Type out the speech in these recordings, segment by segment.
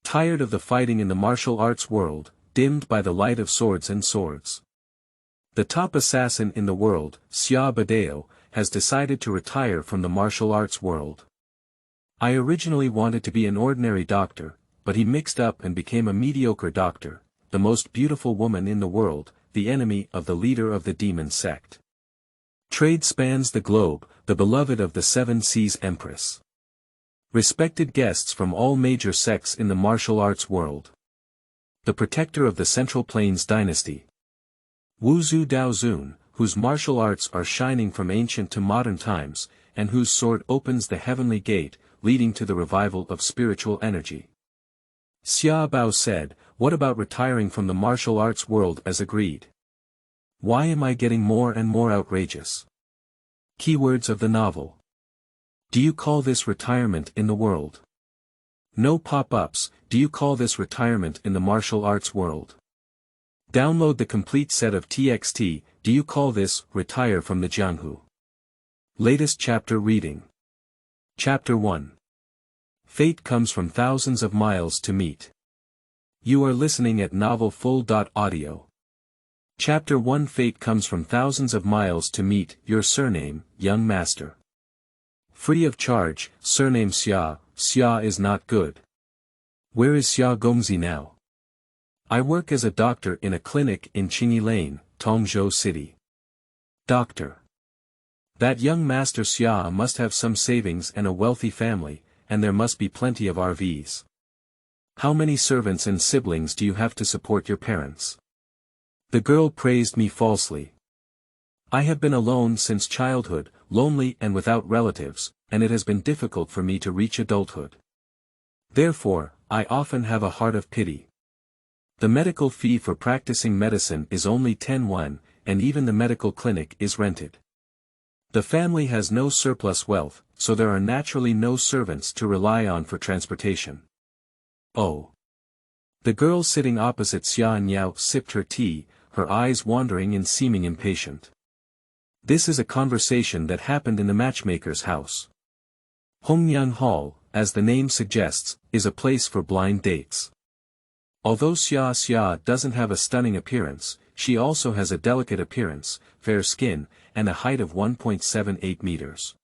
Tired of the fighting in the martial arts world, dimmed by the light of swords and swords. The top assassin in the world, Xia Badao, has decided to retire from the martial arts world. I originally wanted to be an ordinary doctor, but he mixed up and became a mediocre doctor, the most beautiful woman in the world, the enemy of the leader of the Demon Sect. Trade spans the globe, the beloved of the Seven Seas Empress. Respected guests from all major sects in the martial arts world. The protector of the Central Plains dynasty. Wuzhu Daozun, whose martial arts are shining from ancient to modern times, and whose sword opens the heavenly gate, leading to the revival of spiritual energy. Xia Badao said, "What about retiring from the martial arts world as agreed? Why am I getting more and more outrageous?" Keywords of the novel. Do you call this retirement in the world? No pop-ups, do you call this retirement in the martial arts world? Download the complete set of TXT, do you call this retire from the Jianghu? Latest chapter reading. Chapter 1. Fate comes from thousands of miles to meet. You are listening at novelfull.audio. Chapter 1. Fate comes from thousands of miles to meet. Your surname, young master. Free of charge, surname Xia. Xia is not good. Where is Xia Gongzi now? I work as a doctor in a clinic in Qingyi Lane, Tongzhou City. Doctor. That young master Xia must have some savings and a wealthy family, and there must be plenty of RVs. How many servants and siblings do you have to support your parents? The girl praised me falsely. I have been alone since childhood, lonely and without relatives, and it has been difficult for me to reach adulthood. Therefore, I often have a heart of pity. The medical fee for practicing medicine is only 10 yuan, and even the medical clinic is rented. The family has no surplus wealth, so there are naturally no servants to rely on for transportation. Oh. The girl sitting opposite Xia Niao sipped her tea, her eyes wandering and seeming impatient. This is a conversation that happened in the matchmaker's house. Hongyang Hall, as the name suggests, is a place for blind dates. Although Xia doesn't have a stunning appearance, she also has a delicate appearance, fair skin, and a height of 1.78 meters.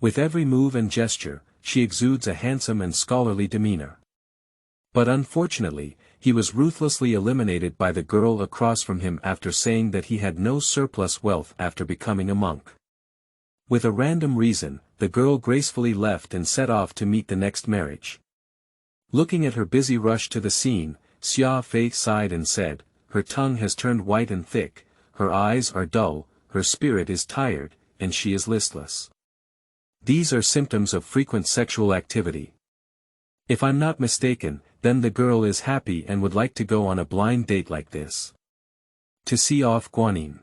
With every move and gesture, she exudes a handsome and scholarly demeanor. But unfortunately, he was ruthlessly eliminated by the girl across from him after saying that he had no surplus wealth after becoming a monk. With a random reason, the girl gracefully left and set off to meet the next marriage. Looking at her busy rush to the scene, Xia Fei sighed and said, her tongue has turned white and thick, her eyes are dull, her spirit is tired, and she is listless. These are symptoms of frequent sexual activity. If I'm not mistaken, then the girl is happy and would like to go on a blind date like this. To see off Guanyin.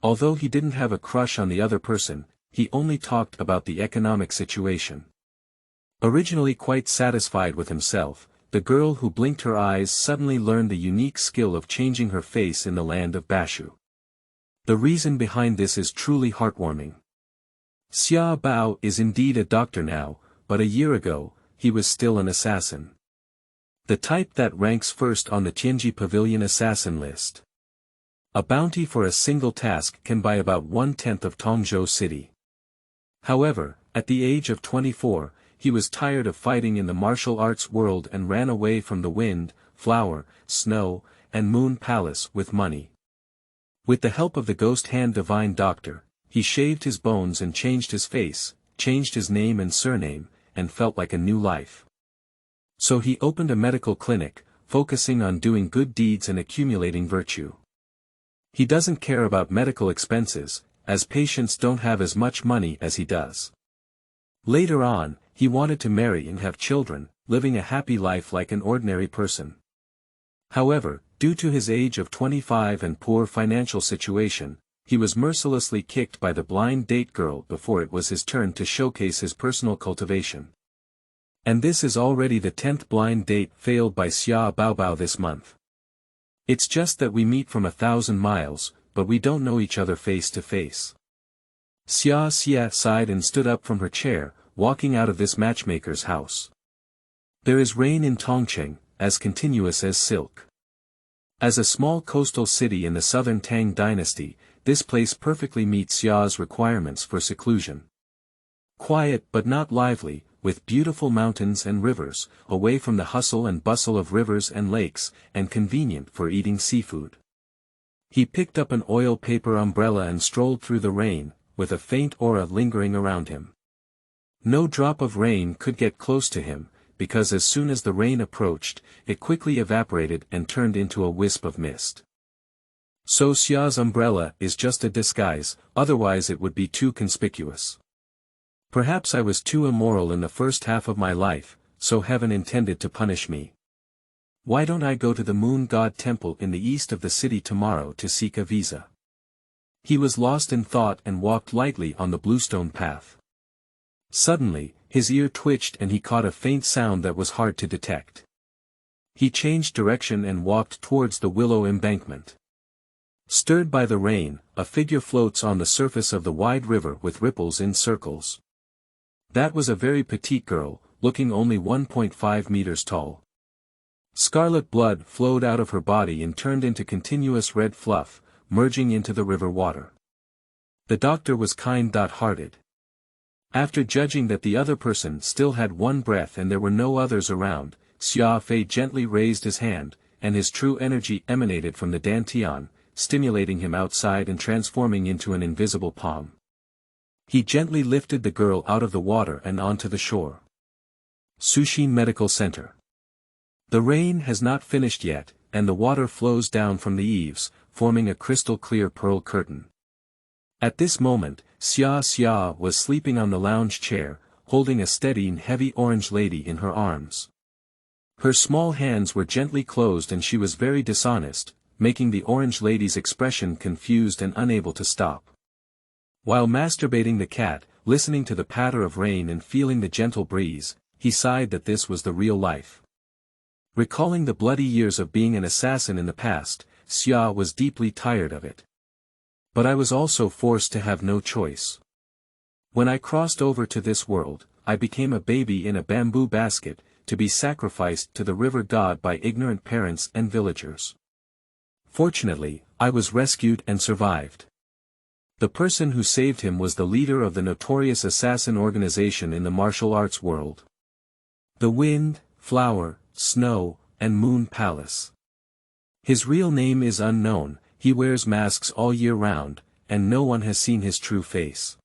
Although he didn't have a crush on the other person, he only talked about the economic situation. Originally quite satisfied with himself, the girl who blinked her eyes suddenly learned the unique skill of changing her face in the land of Bashu. The reason behind this is truly heartwarming. Xia Badao is indeed a doctor now, but a year ago, he was still an assassin. The type that ranks first on the Tianji Pavilion assassin list. A bounty for a single task can buy about 1/10 of Tongzhou City. However, at the age of 24, he was tired of fighting in the martial arts world and ran away from the wind, flower, snow, and moon palace with money. With the help of the ghost hand divine doctor, he shaved his bones and changed his face, changed his name and surname, and felt like a new life. So he opened a medical clinic, focusing on doing good deeds and accumulating virtue. He doesn't care about medical expenses, as patients don't have as much money as he does. Later on, he wanted to marry and have children, living a happy life like an ordinary person. However, due to his age of 25 and poor financial situation, he was mercilessly kicked by the blind date girl before it was his turn to showcase his personal cultivation. And this is already the 10th blind date failed by Xia Badao this month. It's just that we meet from 1,000 miles, but we don't know each other face to face. Xia sighed and stood up from her chair, walking out of this matchmaker's house. There is rain in Tongcheng, as continuous as silk. As a small coastal city in the southern Tang dynasty, this place perfectly meets Xia's requirements for seclusion. Quiet but not lively, with beautiful mountains and rivers, away from the hustle and bustle of rivers and lakes, and convenient for eating seafood. He picked up an oil paper umbrella and strolled through the rain, with a faint aura lingering around him. No drop of rain could get close to him, because as soon as the rain approached, it quickly evaporated and turned into a wisp of mist. So Xia's umbrella is just a disguise, otherwise it would be too conspicuous. Perhaps I was too immoral in the first half of my life, so heaven intended to punish me. Why don't I go to the moon god temple in the east of the city tomorrow to seek a visa? He was lost in thought and walked lightly on the bluestone path. Suddenly, his ear twitched and he caught a faint sound that was hard to detect. He changed direction and walked towards the willow embankment. Stirred by the rain, a figure floats on the surface of the wide river with ripples in circles. That was a very petite girl, looking only 1.5 meters tall. Scarlet blood flowed out of her body and turned into continuous red fluff, merging into the river water. The doctor was kind-hearted. After judging that the other person still had one breath and there were no others around, Xia Fei gently raised his hand, and his true energy emanated from the dantian, stimulating him outside and transforming into an invisible palm. He gently lifted the girl out of the water and onto the shore. Sushin Medical Center. The rain has not finished yet, and the water flows down from the eaves, forming a crystal-clear pearl curtain. At this moment, Xia was sleeping on the lounge chair, holding a steady and heavy orange lady in her arms. Her small hands were gently closed and she was very dishonest, making the orange lady's expression confused and unable to stop. While masturbating the cat, listening to the patter of rain and feeling the gentle breeze, he sighed that this was the real life. Recalling the bloody years of being an assassin in the past, Xia was deeply tired of it. But I was also forced to have no choice. When I crossed over to this world, I became a baby in a bamboo basket, to be sacrificed to the river god by ignorant parents and villagers. Fortunately, I was rescued and survived. The person who saved him was the leader of the notorious assassin organization in the martial arts world. The Wind, Flower, Snow, and Moon Palace. His real name is unknown. He wears masks all year round, and no one has seen his true face.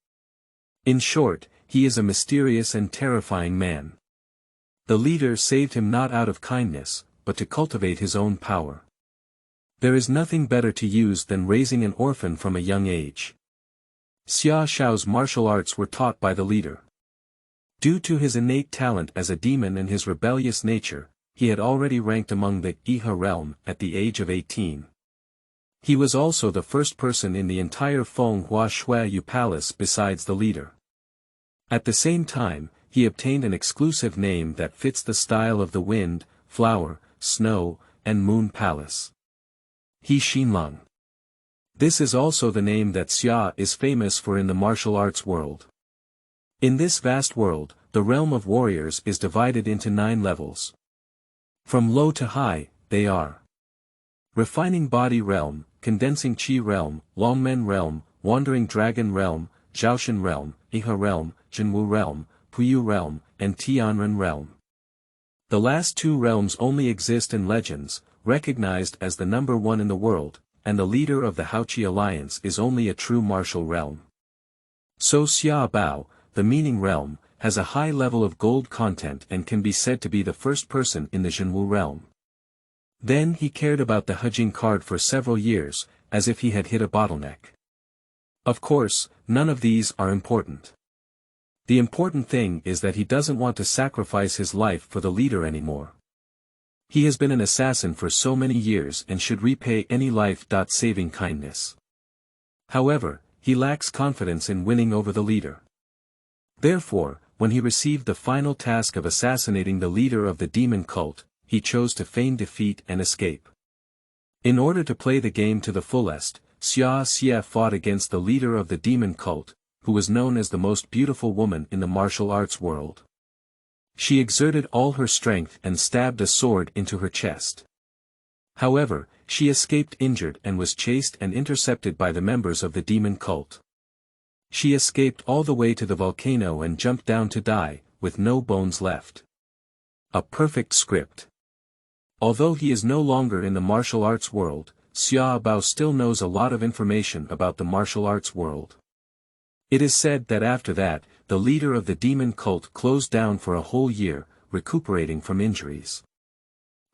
In short, he is a mysterious and terrifying man. The leader saved him not out of kindness, but to cultivate his own power. There is nothing better to use than raising an orphan from a young age. Xia Shao's martial arts were taught by the leader. Due to his innate talent as a demon and his rebellious nature, he had already ranked among the Iha realm at the age of 18. He was also the first person in the entire Fenghua Shuayu Palace besides the leader. At the same time, he obtained an exclusive name that fits the style of the Wind, Flower, Snow, and Moon Palace. He Xinlong. This is also the name that Xia is famous for in the martial arts world. In this vast world, the realm of warriors is divided into 9 levels. From low to high, they are Refining Body Realm, Condensing Qi Realm, Longmen Realm, Wandering Dragon Realm, Zhaoshan Realm, Iha Realm, Jinwu Realm, Puyu Realm, and Tianren Realm. The last 2 realms only exist in legends, recognized as the number 1 in the world, and the leader of the Haoqi Alliance is only a true martial realm. So Xia Badao, the meaning realm, has a high level of gold content and can be said to be the first person in the Jinwu realm. Then he cared about the Hejing card for several years, as if he had hit a bottleneck. Of course, none of these are important. The important thing is that he doesn't want to sacrifice his life for the leader anymore. He has been an assassin for so many years and should repay any life-saving kindness. However, he lacks confidence in winning over the leader. Therefore, when he received the final task of assassinating the leader of the demon cult, he chose to feign defeat and escape. In order to play the game to the fullest, Xia fought against the leader of the demon cult, who was known as the most beautiful woman in the martial arts world. She exerted all her strength and stabbed a sword into her chest. However, she escaped injured and was chased and intercepted by the members of the demon cult. She escaped all the way to the volcano and jumped down to die, with no bones left. A perfect script. Although he is no longer in the martial arts world, Xia Badao still knows a lot of information about the martial arts world. It is said that after that, the leader of the demon cult closed down for a whole year, recuperating from injuries.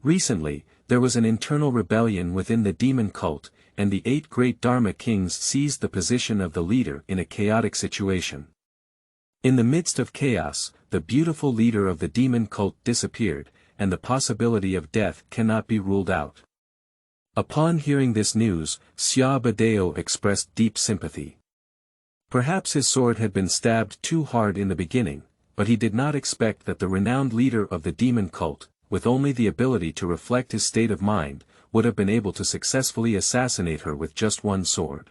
Recently, there was an internal rebellion within the demon cult, and the 8 great Dharma kings seized the position of the leader in a chaotic situation. In the midst of chaos, the beautiful leader of the demon cult disappeared, and the possibility of death cannot be ruled out. Upon hearing this news, Xia Badao expressed deep sympathy. Perhaps his sword had been stabbed too hard in the beginning, but he did not expect that the renowned leader of the demon cult, with only the ability to reflect his state of mind, would have been able to successfully assassinate her with just one sword.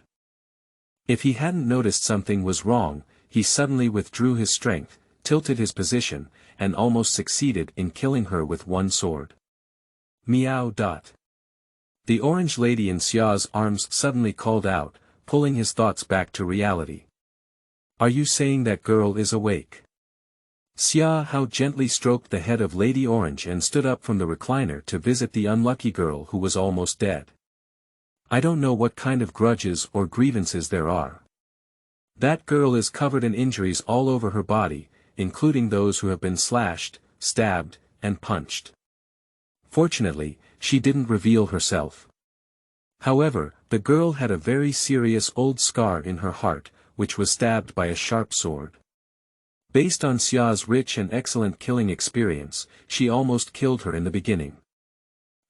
If he hadn't noticed something was wrong, he suddenly withdrew his strength, tilted his position, and almost succeeded in killing her with one sword. Meow. The orange lady in Xia's arms suddenly called out, pulling his thoughts back to reality. Are you saying that girl is awake? Xia Badao gently stroked the head of Lady Orange and stood up from the recliner to visit the unlucky girl who was almost dead. I don't know what kind of grudges or grievances there are. That girl is covered in injuries all over her body, including those who have been slashed, stabbed, and punched. Fortunately, she didn't reveal herself. However, the girl had a very serious old scar in her heart, which was stabbed by a sharp sword. Based on Xia's rich and excellent killing experience, she almost killed her in the beginning.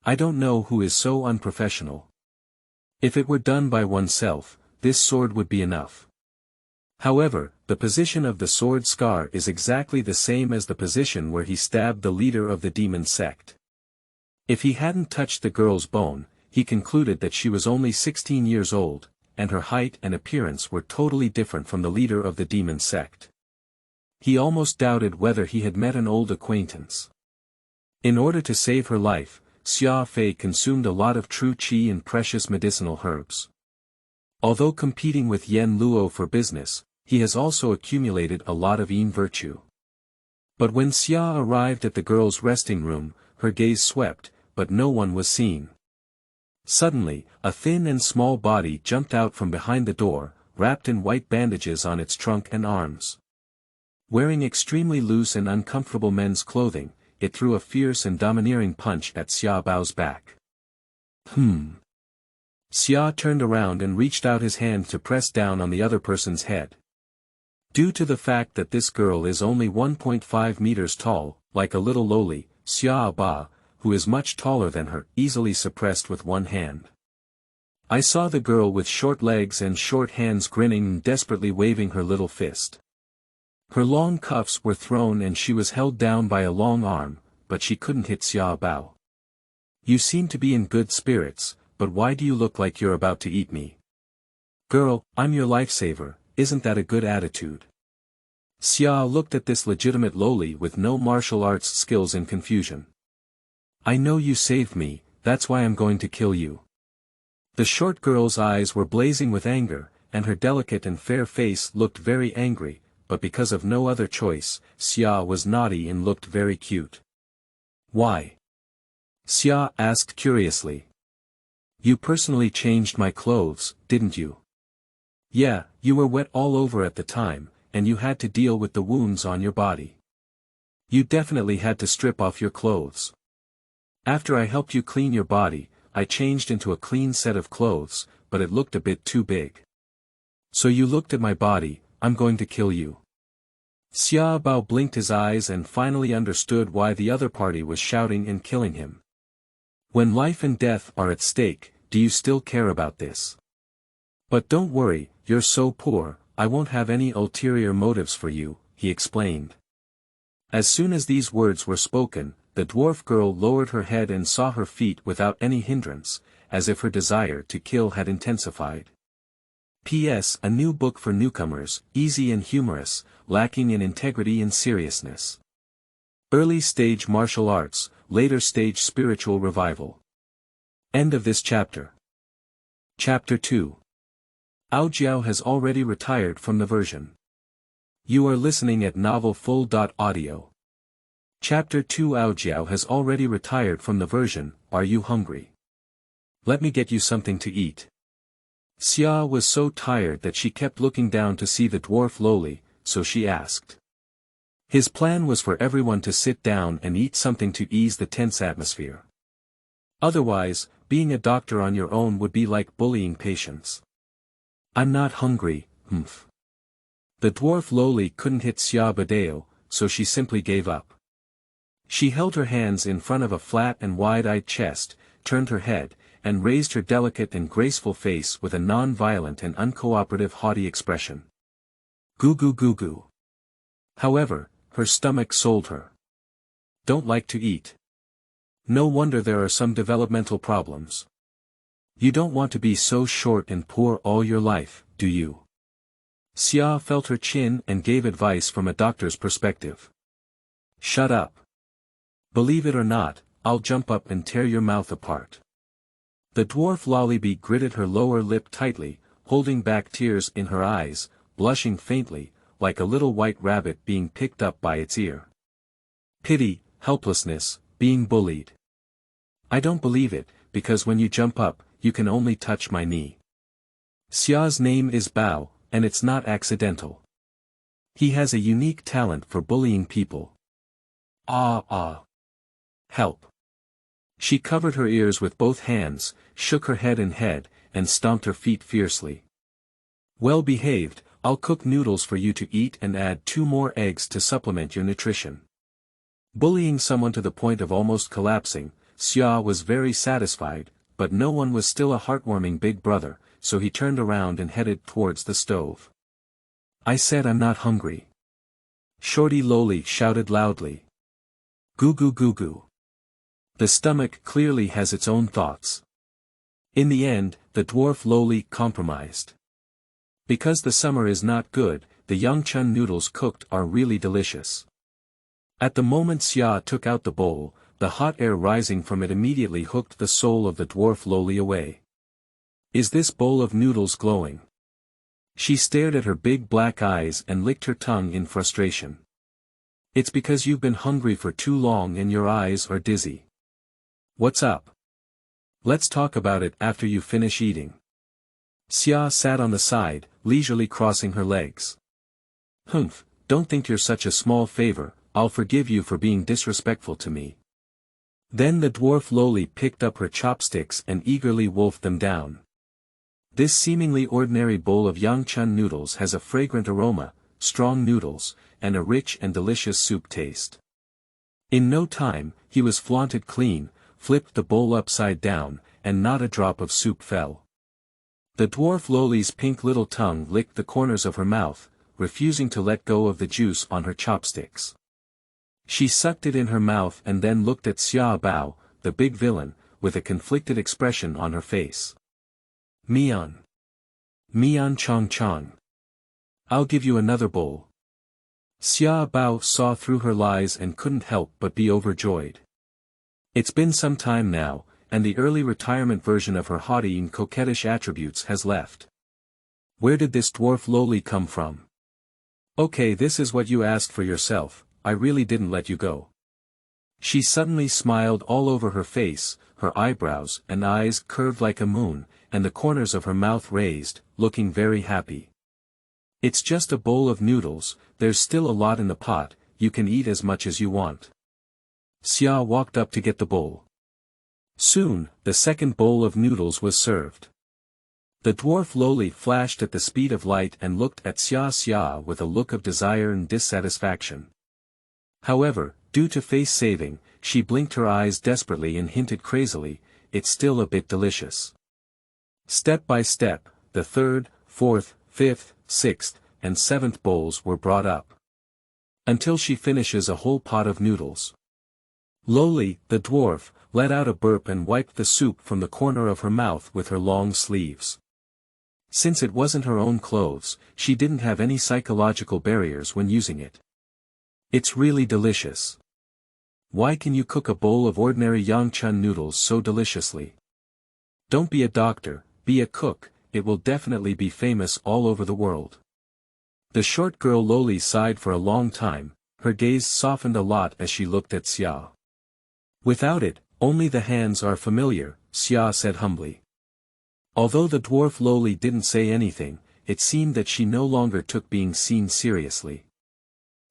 I don't know who is so unprofessional. If it were done by oneself, this sword would be enough. However, the position of the sword scar is exactly the same as the position where he stabbed the leader of the Demon Sect. If he hadn't touched the girl's bone, he concluded that she was only 16 years old, and her height and appearance were totally different from the leader of the Demon Sect. He almost doubted whether he had met an old acquaintance. In order to save her life, Xia Fei consumed a lot of true qi and precious medicinal herbs. Although competing with Yen Luo for business, he has also accumulated a lot of yin virtue. But when Xia arrived at the girl's resting room, her gaze swept, but no one was seen. Suddenly, a thin and small body jumped out from behind the door, wrapped in white bandages on its trunk and arms. Wearing extremely loose and uncomfortable men's clothing, it threw a fierce and domineering punch at Xia Bao's back. Xia turned around and reached out his hand to press down on the other person's head. Due to the fact that this girl is only 1.5 meters tall, like a little lowly, Xia Badao, who is much taller than her, easily suppressed with one hand. I saw the girl with short legs and short hands grinning and desperately waving her little fist. Her long cuffs were thrown and she was held down by a long arm, but she couldn't hit Xia Badao. You seem to be in good spirits, but why do you look like you're about to eat me? Girl, I'm your lifesaver, isn't that a good attitude? Xia looked at this legitimate lowly with no martial arts skills in confusion. I know you saved me, that's why I'm going to kill you. The short girl's eyes were blazing with anger, and her delicate and fair face looked very angry, but because of no other choice, Xia was naughty and looked very cute. Why? Xia asked curiously. You personally changed my clothes, didn't you? Yeah, you were wet all over at the time, and you had to deal with the wounds on your body. You definitely had to strip off your clothes. After I helped you clean your body, I changed into a clean set of clothes, but it looked a bit too big. So you looked at my body, I'm going to kill you. Xia Badao blinked his eyes and finally understood why the other party was shouting and killing him. When life and death are at stake, do you still care about this? But don't worry, you're so poor, I won't have any ulterior motives for you, he explained. As soon as these words were spoken, the dwarf girl lowered her head and saw her feet without any hindrance, as if her desire to kill had intensified. P.S. A new book for newcomers, easy and humorous, lacking in integrity and seriousness. Early stage martial arts, later stage spiritual revival. End of this chapter. Chapter 2. Aojiao has already retired from the version. You are listening at novelfull.audio. Chapter 2. Aojiao has already retired from the version. Are you hungry? Let me get you something to eat. Xia was so tired that she kept looking down to see the dwarf lowly, so she asked. His plan was for everyone to sit down and eat something to ease the tense atmosphere. Otherwise, being a doctor on your own would be like bullying patients. I'm not hungry, humph. The dwarf lowly couldn't hit Xia Badao, so she simply gave up. She held her hands in front of a flat and wide-eyed chest, turned her head, and raised her delicate and graceful face with a non-violent and uncooperative haughty expression. Goo goo goo goo. However, her stomach sold her. Don't like to eat. No wonder there are some developmental problems. You don't want to be so short and poor all your life, do you? Xia felt her chin and gave advice from a doctor's perspective. Shut up. Believe it or not, I'll jump up and tear your mouth apart. The dwarf Lolliby gritted her lower lip tightly, holding back tears in her eyes, blushing faintly, like a little white rabbit being picked up by its ear. Pity, helplessness, being bullied. I don't believe it, because when you jump up, you can only touch my knee. Xia's name is Bao, and it's not accidental. He has a unique talent for bullying people. Help. She covered her ears with both hands, shook her head and stomped her feet fiercely. Well behaved, I'll cook noodles for you to eat and add 2 more eggs to supplement your nutrition. Bullying someone to the point of almost collapsing, Xia was very satisfied, but no one was still a heartwarming big brother, so he turned around and headed towards the stove. I said I'm not hungry. Shorty Loli shouted loudly. Goo goo goo goo. The stomach clearly has its own thoughts. In the end, the dwarf Loli compromised. Because the summer is not good, the Yangchun noodles cooked are really delicious. At the moment Xia took out the bowl, the hot air rising from it immediately hooked the soul of the dwarf Loli away. Is this bowl of noodles glowing? She stared at her big black eyes and licked her tongue in frustration. It's because you've been hungry for too long and your eyes are dizzy. What's up? Let's talk about it after you finish eating. Xia sat on the side, leisurely crossing her legs. Humph, don't think you're such a small favor, I'll forgive you for being disrespectful to me. Then the dwarf Loli picked up her chopsticks and eagerly wolfed them down. This seemingly ordinary bowl of Yangchun noodles has a fragrant aroma, strong noodles, and a rich and delicious soup taste. In no time, he was flaunted clean, flipped the bowl upside down, and not a drop of soup fell. The dwarf Loli's pink little tongue licked the corners of her mouth, refusing to let go of the juice on her chopsticks. She sucked it in her mouth and then looked at Xia Bao, the big villain, with a conflicted expression on her face. Mian. Mian Chong Chong. I'll give you another bowl. Xia Bao saw through her lies and couldn't help but be overjoyed. It's been some time now, and the early retirement version of her haughty and coquettish attributes has left. Where did this dwarf Loli come from? Okay, this is what you asked for yourself, I really didn't let you go. She suddenly smiled all over her face, her eyebrows and eyes curved like a moon, and the corners of her mouth raised, looking very happy. It's just a bowl of noodles, there's still a lot in the pot, you can eat as much as you want. Xia walked up to get the bowl. Soon, the second bowl of noodles was served. The dwarf Loli flashed at the speed of light and looked at Xia with a look of desire and dissatisfaction. However, due to face saving, she blinked her eyes desperately and hinted crazily, it's still a bit delicious. Step by step, the third, fourth, fifth, sixth, and seventh bowls were brought up. Until she finishes a whole pot of noodles. Loli, the dwarf, let out a burp and wiped the soup from the corner of her mouth with her long sleeves. Since it wasn't her own clothes, she didn't have any psychological barriers when using it. It's really delicious. Why can you cook a bowl of ordinary Yangchun noodles so deliciously? Don't be a doctor, be a cook, it will definitely be famous all over the world. The short girl lowly sighed for a long time, her gaze softened a lot as she looked at Xia. Without it, only the hands are familiar, Xia said humbly. Although the dwarf lowly didn't say anything, it seemed that she no longer took being seen seriously.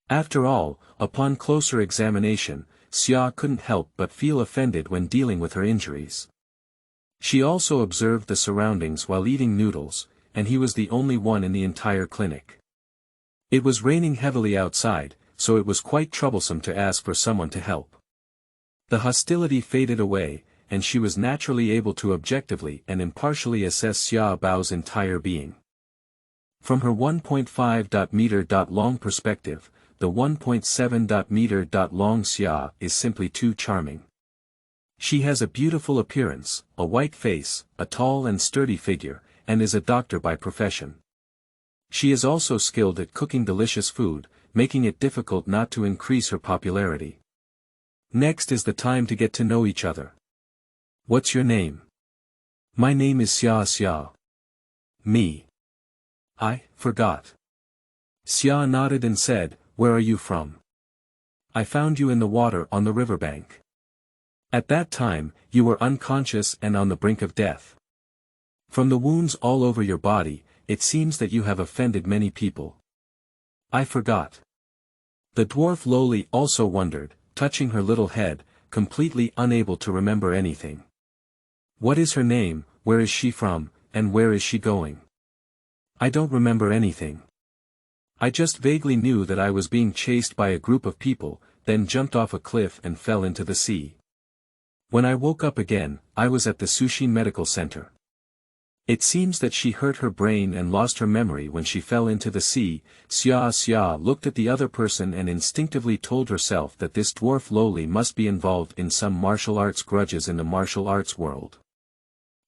After all, upon closer examination, Xia couldn't help but feel offended when dealing with her injuries. She also observed the surroundings while eating noodles, and he was the only one in the entire clinic. It was raining heavily outside, so it was quite troublesome to ask for someone to help. The hostility faded away, and she was naturally able to objectively and impartially assess Xia Bao's entire being. From her 1.5-meter long perspective, the 1.7-meter long Xia is simply too charming. She has a beautiful appearance, a white face, a tall and sturdy figure, and is a doctor by profession. She is also skilled at cooking delicious food, making it difficult not to increase her popularity. Next is the time to get to know each other. What's your name? My name is Xia. Me. I forgot. Xia nodded and said, where are you from? I found you in the water on the riverbank. At that time, you were unconscious and on the brink of death. From the wounds all over your body, it seems that you have offended many people. I forgot. The dwarf lowly also wondered, touching her little head, completely unable to remember anything. What is her name, where is she from, and where is she going? I don't remember anything. I just vaguely knew that I was being chased by a group of people, then jumped off a cliff and fell into the sea. When I woke up again, I was at the Sushin Medical Center. It seems that she hurt her brain and lost her memory when she fell into the sea. Xia looked at the other person and instinctively told herself that this dwarf lowly must be involved in some martial arts grudges in the martial arts world.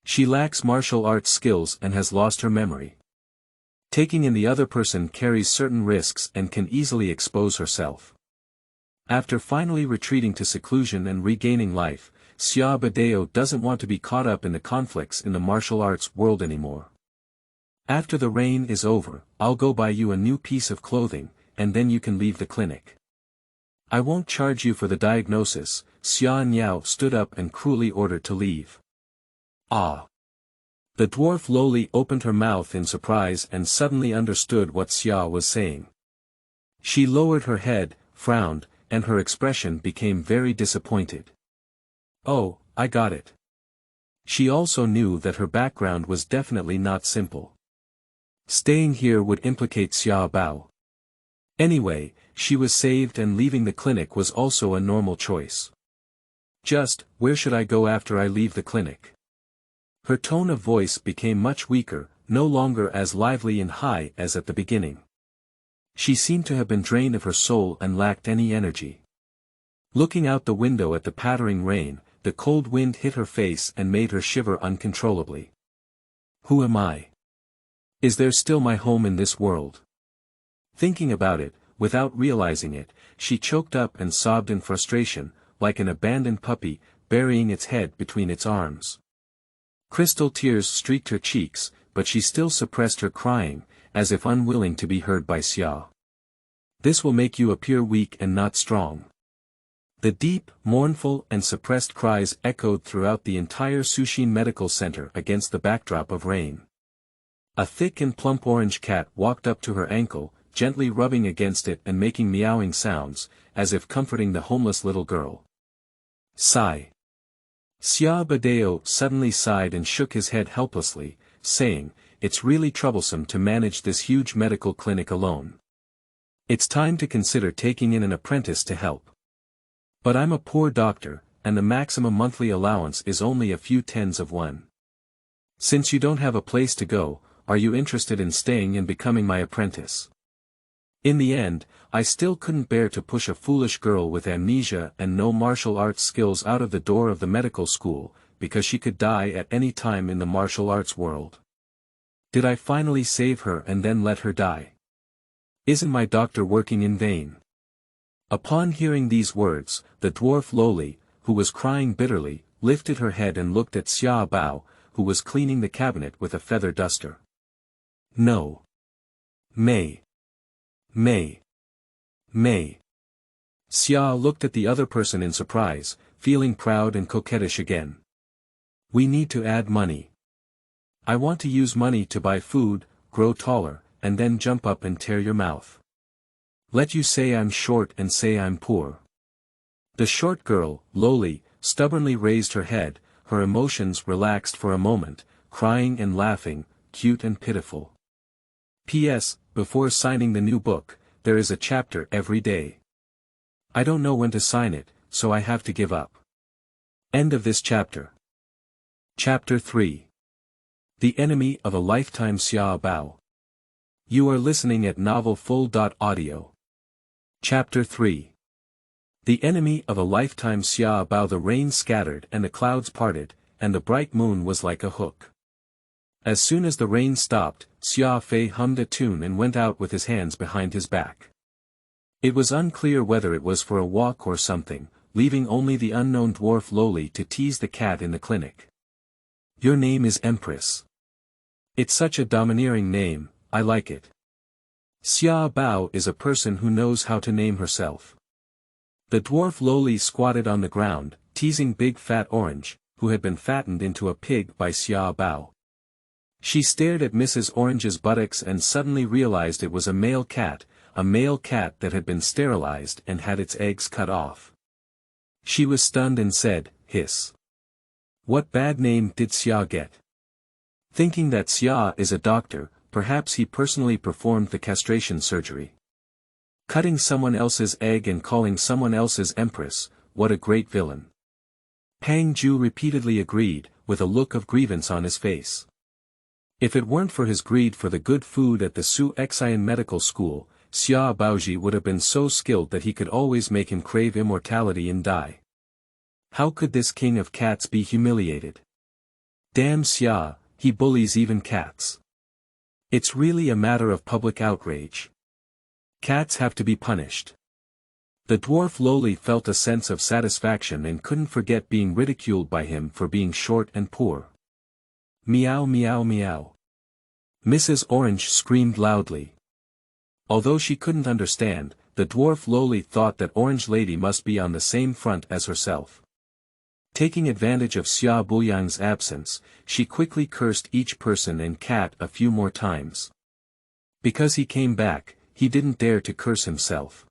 She lacks martial arts skills and has lost her memory. Taking in the other person carries certain risks and can easily expose herself. After finally retreating to seclusion and regaining life, Xia Badao doesn't want to be caught up in the conflicts in the martial arts world anymore. After the rain is over, I'll go buy you a new piece of clothing, and then you can leave the clinic. I won't charge you for the diagnosis. Xia Niao stood up and cruelly ordered to leave. Ah! The dwarf lowly opened her mouth in surprise and suddenly understood what Xia was saying. She lowered her head, frowned, and her expression became very disappointed. Oh, I got it. She also knew that her background was definitely not simple. Staying here would implicate Xia Bao. Anyway, she was saved and leaving the clinic was also a normal choice. Just, where should I go after I leave the clinic? Her tone of voice became much weaker, no longer as lively and high as at the beginning. She seemed to have been drained of her soul and lacked any energy. Looking out the window at the pattering rain, the cold wind hit her face and made her shiver uncontrollably. Who am I? Is there still my home in this world? Thinking about it, without realizing it, she choked up and sobbed in frustration, like an abandoned puppy, burying its head between its arms. Crystal tears streaked her cheeks, but she still suppressed her crying, as if unwilling to be heard by Xia. This will make you appear weak and not strong. The deep, mournful and suppressed cries echoed throughout the entire Sushin Medical Center against the backdrop of rain. A thick and plump orange cat walked up to her ankle, gently rubbing against it and making meowing sounds, as if comforting the homeless little girl. Sigh. Xia Badao suddenly sighed and shook his head helplessly, saying, it's really troublesome to manage this huge medical clinic alone. It's time to consider taking in an apprentice to help. But I'm a poor doctor, and the maximum monthly allowance is only a few tens of one. Since you don't have a place to go, are you interested in staying and becoming my apprentice? In the end, I still couldn't bear to push a foolish girl with amnesia and no martial arts skills out of the door of the medical school, because she could die at any time in the martial arts world. Did I finally save her and then let her die? Isn't my doctor working in vain? Upon hearing these words, the dwarf Loli, who was crying bitterly, lifted her head and looked at Xia Badao, who was cleaning the cabinet with a feather duster. No. May. Xia looked at the other person in surprise, feeling proud and coquettish again. We need to add money. I want to use money to buy food, grow taller, and then jump up and tear your mouth. Let you say I'm short and say I'm poor. The short girl, Loli, stubbornly raised her head, her emotions relaxed for a moment, crying and laughing, cute and pitiful. P.S. Before signing the new book, there is a chapter every day. I don't know when to sign it, so I have to give up. End of this chapter. Chapter 3. The Enemy of a Lifetime Xia Badao. You are listening at novelfull.audio. Chapter 3. The Enemy of a Lifetime Xia Badao. The rain scattered and the clouds parted, and the bright moon was like a hook. As soon as the rain stopped, Xia Fei hummed a tune and went out with his hands behind his back. It was unclear whether it was for a walk or something, leaving only the unknown dwarf Loli to tease the cat in the clinic. Your name is Empress. It's such a domineering name, I like it. Xia Badao is a person who knows how to name herself. The dwarf Loli squatted on the ground, teasing Big Fat Orange, who had been fattened into a pig by Xia Badao. She stared at Mrs. Orange's buttocks and suddenly realized it was a male cat that had been sterilized and had its eggs cut off. She was stunned and said, hiss. What bad name did Xia get? Thinking that Xia is a doctor, perhaps he personally performed the castration surgery. Cutting someone else's egg and calling someone else's empress, what a great villain. Pang Ju repeatedly agreed, with a look of grievance on his face. If it weren't for his greed for the good food at the Su Xian Medical School, Xia Baoji would have been so skilled that he could always make him crave immortality and die. How could this king of cats be humiliated? Damn Xia, he bullies even cats. It's really a matter of public outrage. Cats have to be punished. The dwarf Loli felt a sense of satisfaction and couldn't forget being ridiculed by him for being short and poor. Meow meow meow. Mrs. Orange screamed loudly. Although she couldn't understand, the dwarf Loli thought that Orange Lady must be on the same front as herself. Taking advantage of Xia Buyang's absence, she quickly cursed each person and cat a few more times. Because he came back, he didn't dare to curse himself.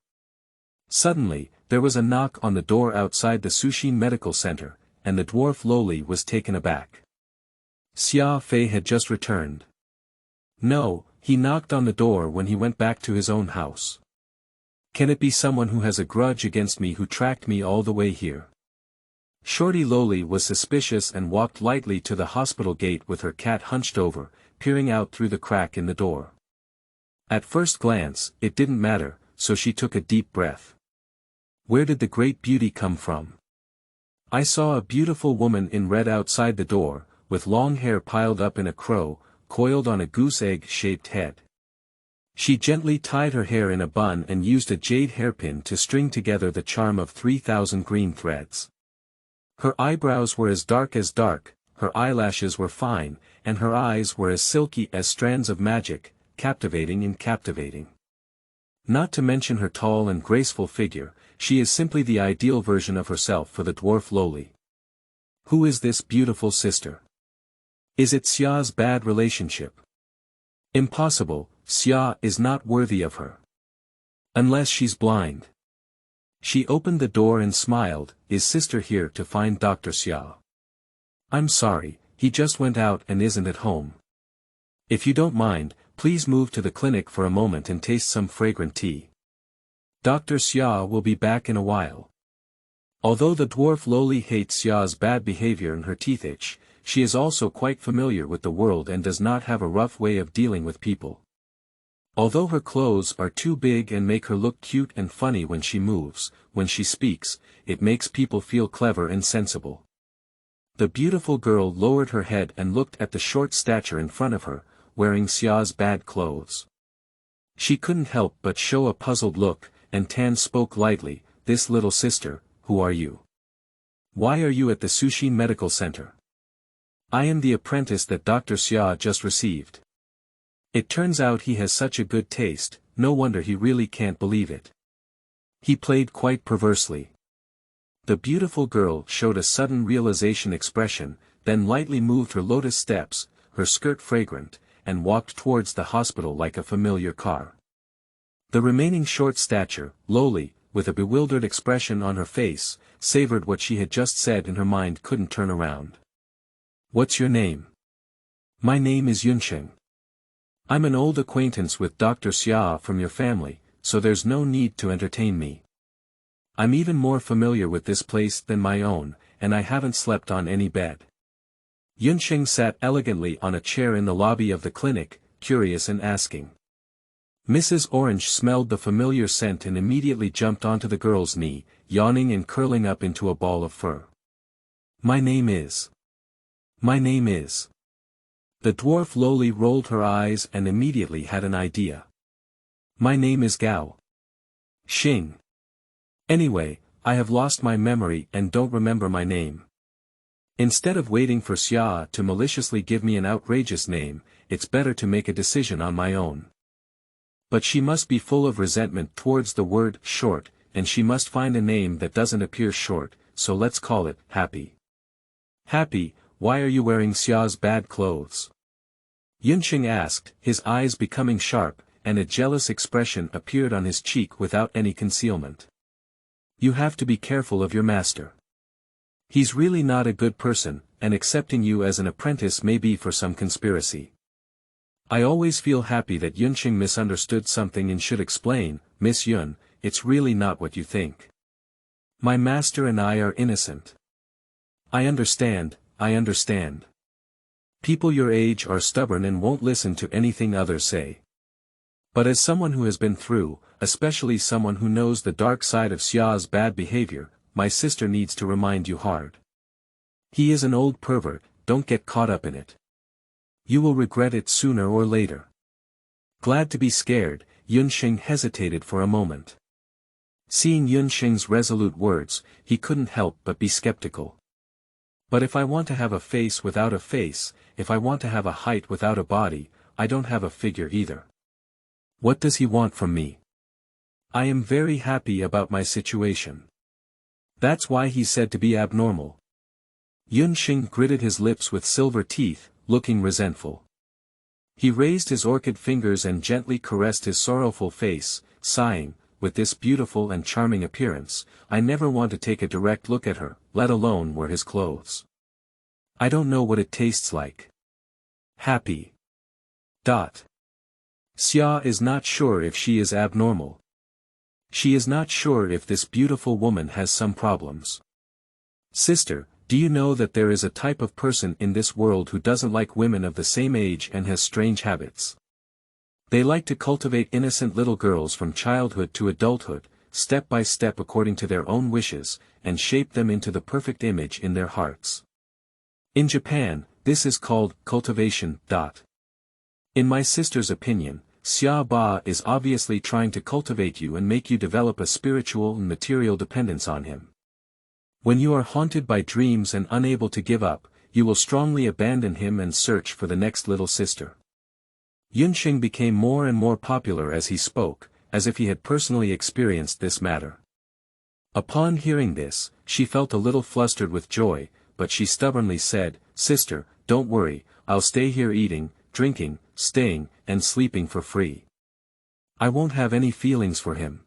Suddenly, there was a knock on the door outside the Sushin Medical Center, and the dwarf Loli was taken aback. Xia Fei had just returned. No, he knocked on the door when he went back to his own house. Can it be someone who has a grudge against me who tracked me all the way here? Shorty Loli was suspicious and walked lightly to the hospital gate with her cat hunched over, peering out through the crack in the door. At first glance, it didn't matter, so she took a deep breath. Where did the great beauty come from? I saw a beautiful woman in red outside the door, with long hair piled up in a crow, coiled on a goose egg-shaped head. She gently tied her hair in a bun and used a jade hairpin to string together the charm of 3,000 green threads. Her eyebrows were as dark, her eyelashes were fine, and her eyes were as silky as strands of magic, captivating and captivating. Not to mention her tall and graceful figure, she is simply the ideal version of herself for the dwarf Loli. Who is this beautiful sister? Is it Xia's bad relationship? Impossible, Xia is not worthy of her. Unless she's blind. She opened the door and smiled, is sister here to find Dr. Xia? I'm sorry, he just went out and isn't at home. If you don't mind, please move to the clinic for a moment and taste some fragrant tea. Dr. Xia will be back in a while. Although the dwarf Loli hates Xia's bad behavior and her teeth itch, she is also quite familiar with the world and does not have a rough way of dealing with people. Although her clothes are too big and make her look cute and funny when she moves, when she speaks, it makes people feel clever and sensible. The beautiful girl lowered her head and looked at the short stature in front of her, wearing Xia's bad clothes. She couldn't help but show a puzzled look, and Tan spoke lightly, "This little sister, who are you? Why are you at the Sushi Medical Center?" "I am the apprentice that Dr. Xia just received. It turns out he has such a good taste, no wonder he really can't believe it." He played quite perversely. The beautiful girl showed a sudden realization expression, then lightly moved her lotus steps, her skirt fragrant, and walked towards the hospital like a familiar car. The remaining short stature, lowly, with a bewildered expression on her face, savored what she had just said and her mind couldn't turn around. "What's your name?" "My name is Yunsheng. I'm an old acquaintance with Dr. Xia from your family, so there's no need to entertain me. I'm even more familiar with this place than my own, and I haven't slept on any bed." Yunsheng sat elegantly on a chair in the lobby of the clinic, curious and asking. Mrs. Orange smelled the familiar scent and immediately jumped onto the girl's knee, yawning and curling up into a ball of fur. My name is. The dwarf lowly rolled her eyes and immediately had an idea. "My name is Gao Xing. Anyway, I have lost my memory and don't remember my name. Instead of waiting for Xia to maliciously give me an outrageous name, it's better to make a decision on my own. But she must be full of resentment towards the word short, and she must find a name that doesn't appear short, so let's call it Happy." "Happy, why are you wearing Xia's bad clothes?" Yunsheng asked, his eyes becoming sharp, and a jealous expression appeared on his cheek without any concealment. "You have to be careful of your master. He's really not a good person, and accepting you as an apprentice may be for some conspiracy." I always feel happy that Yunsheng misunderstood something and should explain, "Miss Yun, it's really not what you think. My master and I are innocent." I understand. People your age are stubborn and won't listen to anything others say. But as someone who has been through, especially someone who knows the dark side of Xia's bad behavior, my sister needs to remind you hard. He is an old pervert, don't get caught up in it. You will regret it sooner or later. Glad to be scared, Yunsheng hesitated for a moment. Seeing Yunsheng's resolute words, he couldn't help but be skeptical. "But if I want to have a face without a face, if I want to have a height without a body, I don't have a figure either. What does he want from me? I am very happy about my situation. That's why he's said to be abnormal." Yunsheng gritted his lips with silver teeth, looking resentful. He raised his orchid fingers and gently caressed his sorrowful face, sighing, "With this beautiful and charming appearance, I never want to take a direct look at her, let alone wear his clothes. I don't know what it tastes like." Happy. Xia is not sure if she is abnormal. She is not sure if this beautiful woman has some problems. "Sister, do you know that there is a type of person in this world who doesn't like women of the same age and has strange habits? They like to cultivate innocent little girls from childhood to adulthood, step by step according to their own wishes, and shape them into the perfect image in their hearts. In Japan, this is called cultivation. In my sister's opinion, Xia Ba is obviously trying to cultivate you and make you develop a spiritual and material dependence on him. When you are haunted by dreams and unable to give up, you will strongly abandon him and search for the next little sister." Yunsheng became more and more popular as he spoke, as if he had personally experienced this matter. Upon hearing this, she felt a little flustered with joy, but she stubbornly said, "Sister, don't worry, I'll stay here eating, drinking, staying, and sleeping for free. I won't have any feelings for him.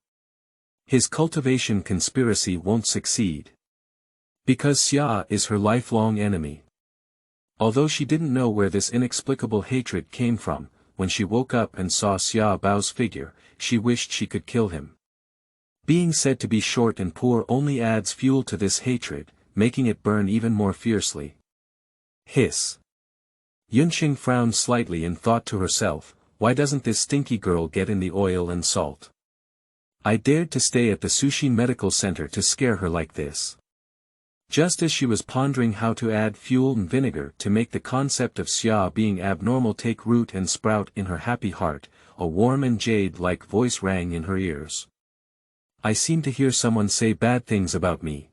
His cultivation conspiracy won't succeed. Because Xia is her lifelong enemy." Although she didn't know where this inexplicable hatred came from, when she woke up and saw Xia Bao's figure, she wished she could kill him. Being said to be short and poor only adds fuel to this hatred, making it burn even more fiercely. Hiss. Yunsheng frowned slightly and thought to herself, "Why doesn't this stinky girl get in the oil and salt? I dared to stay at the Sushi Medical Center to scare her like this." Just as she was pondering how to add fuel and vinegar to make the concept of Xia being abnormal take root and sprout in her happy heart, a warm and jade-like voice rang in her ears. I seem to hear someone say bad things about me.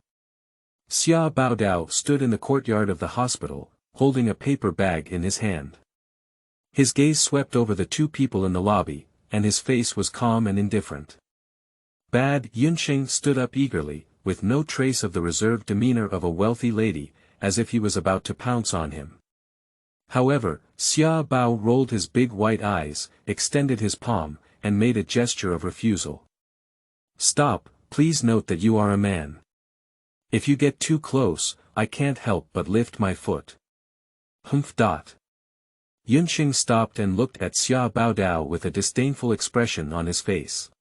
Xia Badao stood in the courtyard of the hospital, holding a paper bag in his hand. His gaze swept over the two people in the lobby, and his face was calm and indifferent. Bad Yunxing stood up eagerly, with no trace of the reserved demeanor of a wealthy lady, as if he was about to pounce on him. However, Xia Bao rolled his big white eyes, extended his palm, and made a gesture of refusal. Stop, please note that you are a man. If you get too close, I can't help but lift my foot. Humph. Yunxing stopped and looked at Xia Badao with a disdainful expression on his face.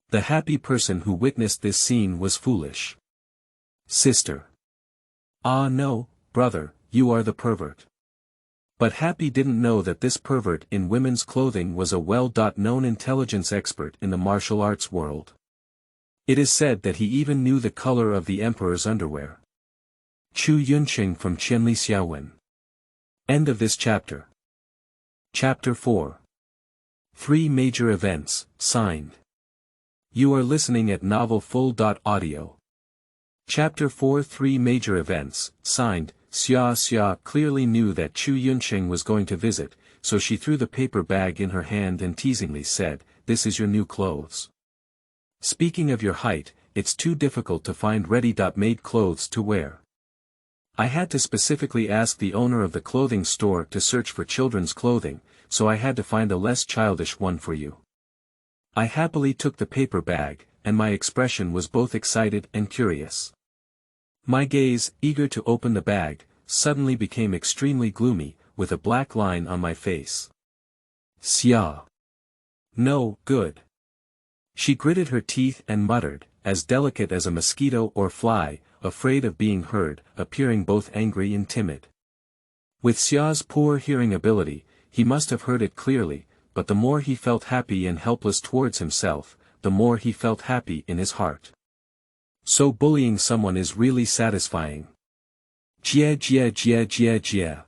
The happy person who witnessed this scene was foolish. Sister. Ah no, brother, you are the pervert. But Happy didn't know that this pervert in women's clothing was a well-known intelligence expert in the martial arts world. It is said that he even knew the color of the emperor's underwear. Chu Yunxing from Qianli Xiaowen. End of this chapter. Chapter 4. 3 Major Events, signed. You are listening at novelfull.audio. Chapter 4 3 Major Events, signed. Xia clearly knew that Chu Yunxing was going to visit, so she threw the paper bag in her hand and teasingly said, "This is your new clothes. Speaking of your height, it's too difficult to find ready-made clothes to wear. I had to specifically ask the owner of the clothing store to search for children's clothing, so I had to find a less childish one for you." I happily took the paper bag, and my expression was both excited and curious. My gaze, eager to open the bag, suddenly became extremely gloomy, with a black line on my face. Xia. No, good. She gritted her teeth and muttered, as delicate as a mosquito or fly, afraid of being heard, appearing both angry and timid. With Xia's poor hearing ability, he must have heard it clearly, but the more he felt happy and helpless towards himself, the more he felt happy in his heart. So bullying someone is really satisfying. Jia.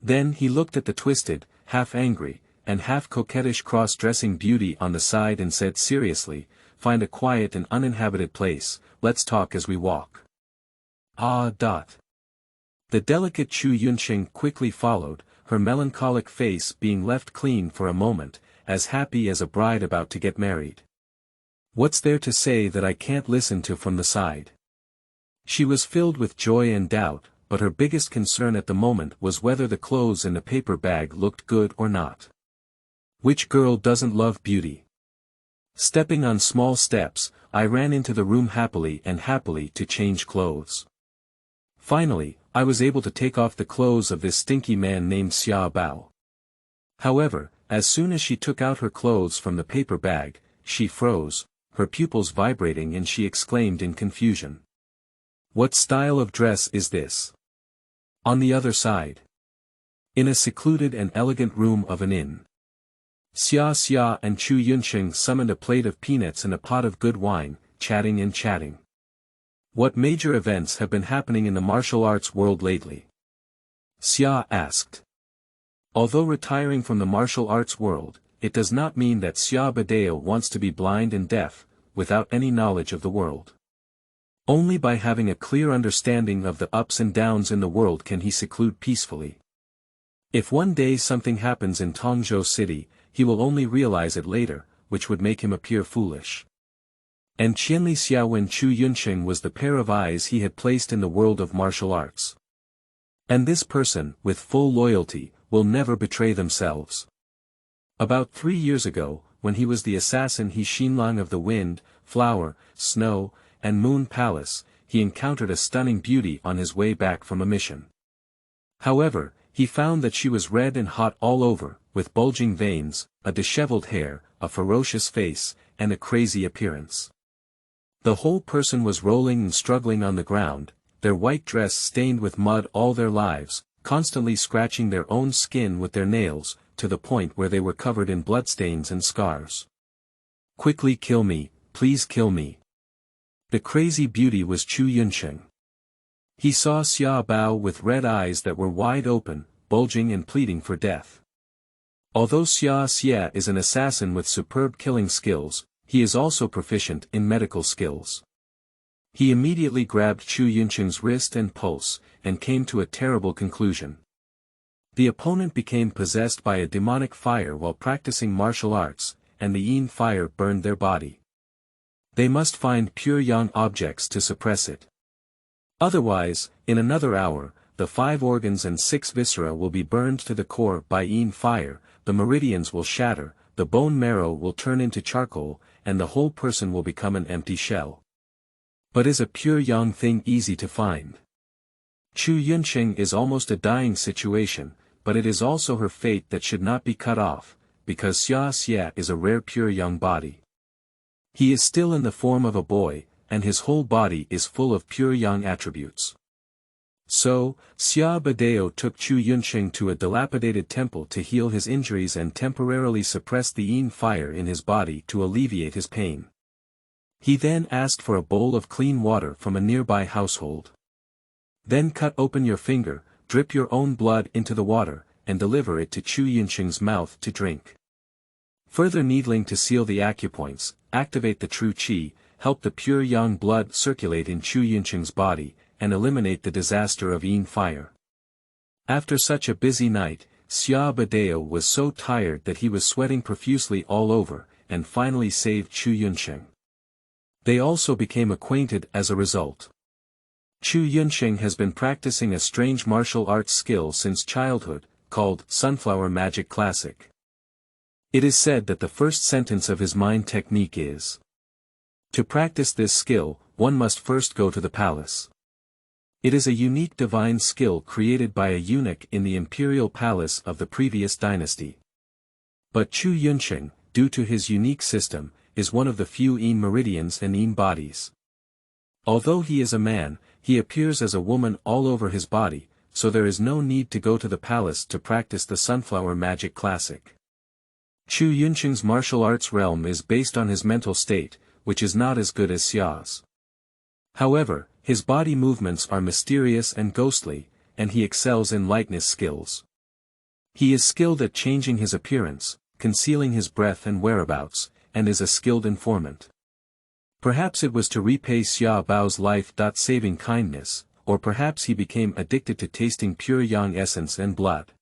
Then he looked at the twisted, half-angry, and half-coquettish cross-dressing beauty on the side and said seriously, "Find a quiet and uninhabited place, let's talk as we walk." The delicate Chu Yunxing quickly followed, her melancholic face being left clean for a moment, as happy as a bride about to get married. What's there to say that I can't listen to from the side? She was filled with joy and doubt, but her biggest concern at the moment was whether the clothes in the paper bag looked good or not. Which girl doesn't love beauty? Stepping on small steps, I ran into the room happily to change clothes. Finally, I was able to take off the clothes of this stinky man named Xia Bao. However, as soon as she took out her clothes from the paper bag, she froze, her pupils vibrating, and she exclaimed in confusion. What style of dress is this? On the other side. In a secluded and elegant room of an inn. Xia and Chu Yunxing summoned a plate of peanuts and a pot of good wine, chatting. What major events have been happening in the martial arts world lately? Xia asked. Although retiring from the martial arts world, it does not mean that Xia Badao wants to be blind and deaf, without any knowledge of the world. Only by having a clear understanding of the ups and downs in the world can he seclude peacefully. If one day something happens in Tongzhou City, he will only realize it later, which would make him appear foolish. And Qianli Xiaowen Chu Yunxing was the pair of eyes he had placed in the world of martial arts. And this person, with full loyalty, will never betray themselves. About 3 years ago, when he was the assassin He Xinlang of the Wind, Flower, Snow, and Moon Palace, he encountered a stunning beauty on his way back from a mission. However, he found that she was red and hot all over, with bulging veins, a disheveled hair, a ferocious face, and a crazy appearance. The whole person was rolling and struggling on the ground, their white dress stained with mud all their lives, constantly scratching their own skin with their nails, to the point where they were covered in bloodstains and scars. Quickly kill me, please kill me. The crazy beauty was Chu Yunxing. He saw Xia Bao with red eyes that were wide open, bulging and pleading for death. Although Xia is an assassin with superb killing skills, he is also proficient in medical skills. He immediately grabbed Chu Yunqing's wrist and pulse, and came to a terrible conclusion. The opponent became possessed by a demonic fire while practicing martial arts, and the yin fire burned their body. They must find pure yang objects to suppress it. Otherwise, in another hour, the 5 organs and 6 viscera will be burned to the core by yin fire, the meridians will shatter, the bone marrow will turn into charcoal, and the whole person will become an empty shell. But is a pure yang thing easy to find? Chu Yunqing is almost a dying situation, but it is also her fate that should not be cut off, because Xia is a rare pure yang body. He is still in the form of a boy, and his whole body is full of pure yang attributes. So, Xia Badao took Chu Yunqing to a dilapidated temple to heal his injuries and temporarily suppress the yin fire in his body to alleviate his pain. He then asked for a bowl of clean water from a nearby household. Then cut open your finger, drip your own blood into the water, and deliver it to Chu Yunqing's mouth to drink. Further needling to seal the acupoints, activate the true qi, help the pure yang blood circulate in Chu Yunqing's body, and eliminate the disaster of yin fire. After such a busy night, Xia Badao was so tired that he was sweating profusely all over, and finally saved Chu Yunqing. They also became acquainted as a result. Chu Yunqing has been practicing a strange martial arts skill since childhood, called Sunflower Magic Classic. It is said that the first sentence of his mind technique is: to practice this skill, one must first go to the palace. It is a unique divine skill created by a eunuch in the imperial palace of the previous dynasty. But Chu Yunqing, due to his unique system, is one of the few yin meridians and yin bodies. Although he is a man, he appears as a woman all over his body, so there is no need to go to the palace to practice the Sunflower Magic Classic. Chu Yunqing's martial arts realm is based on his mental state, which is not as good as Xia's. However, his body movements are mysterious and ghostly, and he excels in lightness skills. He is skilled at changing his appearance, concealing his breath and whereabouts, and is a skilled informant. Perhaps it was to repay Xia Bao's life-saving kindness, or perhaps he became addicted to tasting pure yang essence and blood.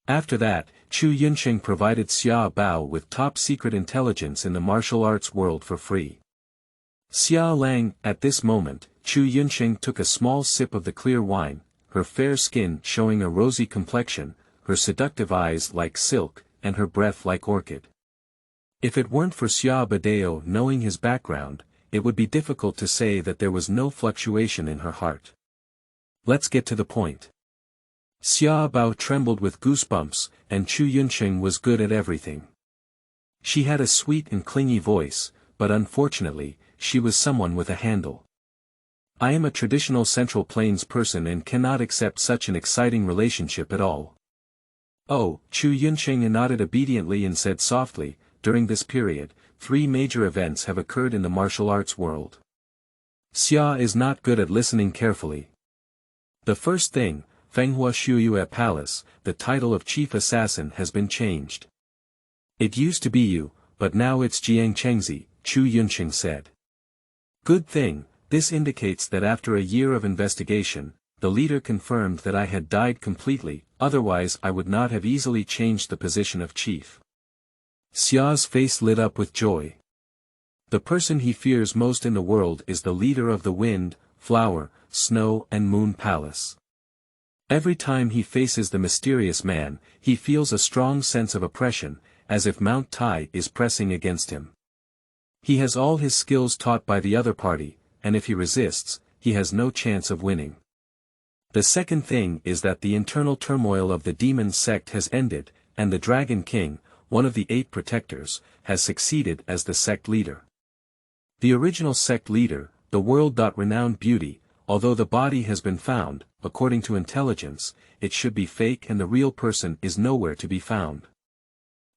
After that, Chu Yunqing provided Xia Badao with top-secret intelligence in the martial arts world for free. Xia Lang, at this moment, Chu Yunqing took a small sip of the clear wine, her fair skin showing a rosy complexion, her seductive eyes like silk, and her breath like orchid. If it weren't for Xia Badao knowing his background, it would be difficult to say that there was no fluctuation in her heart. Let's get to the point. Xia Badao trembled with goosebumps, and Chu Yunqing was good at everything. She had a sweet and clingy voice, but unfortunately, she was someone with a handle. I am a traditional Central Plains person and cannot accept such an exciting relationship at all. Oh, Chu Yunqing nodded obediently and said softly, during this period, 3 major events have occurred in the martial arts world. Xia is not good at listening carefully. The first thing, Fenghua Shuyue Palace, the title of chief assassin has been changed. It used to be you, but now it's Jiang Chengzi, Chu Yunqing said. Good thing, this indicates that after a year of investigation, the leader confirmed that I had died completely, otherwise I would not have easily changed the position of chief. Xia's face lit up with joy. The person he fears most in the world is the leader of the Wind, Flower, Snow and Moon Palace. Every time he faces the mysterious man, he feels a strong sense of oppression, as if Mount Tai is pressing against him. He has all his skills taught by the other party, and if he resists, he has no chance of winning. The second thing is that the internal turmoil of the Demon Sect has ended, and the Dragon King, one of the 8 protectors, has succeeded as the sect leader. The original sect leader, the world-renowned beauty, although the body has been found, according to intelligence, it should be fake and the real person is nowhere to be found.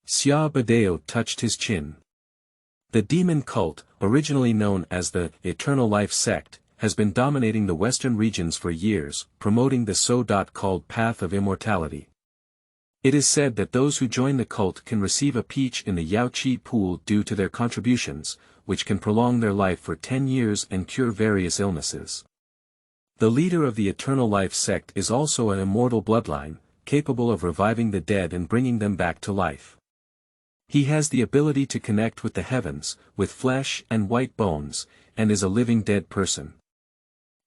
Xia Badao touched his chin. The demon cult, originally known as the Eternal Life Sect, has been dominating the western regions for years, promoting the so-called Path of Immortality. It is said that those who join the cult can receive a peach in the Yao Qi pool due to their contributions, which can prolong their life for 10 years and cure various illnesses. The leader of the Eternal Life sect is also an immortal bloodline, capable of reviving the dead and bringing them back to life. He has the ability to connect with the heavens, with flesh and white bones, and is a living dead person.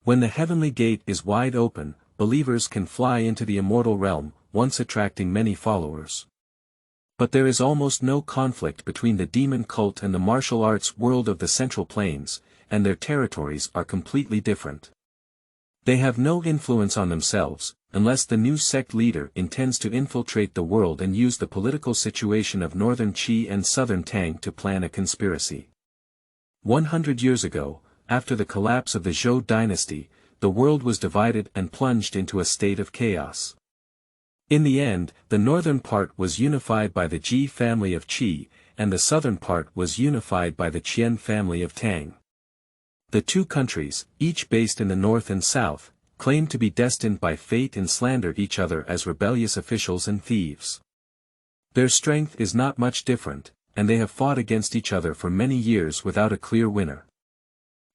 When the heavenly gate is wide open, believers can fly into the immortal realm, once attracting many followers. But there is almost no conflict between the demon cult and the martial arts world of the Central Plains, and their territories are completely different. They have no influence on themselves, unless the new sect leader intends to infiltrate the world and use the political situation of northern Qi and southern Tang to plan a conspiracy. 100 years ago, after the collapse of the Zhou dynasty, the world was divided and plunged into a state of chaos. In the end, the northern part was unified by the Ji family of Qi, and the southern part was unified by the Qian family of Tang. The two countries, each based in the north and south, claimed to be destined by fate and slandered each other as rebellious officials and thieves. Their strength is not much different, and they have fought against each other for many years without a clear winner.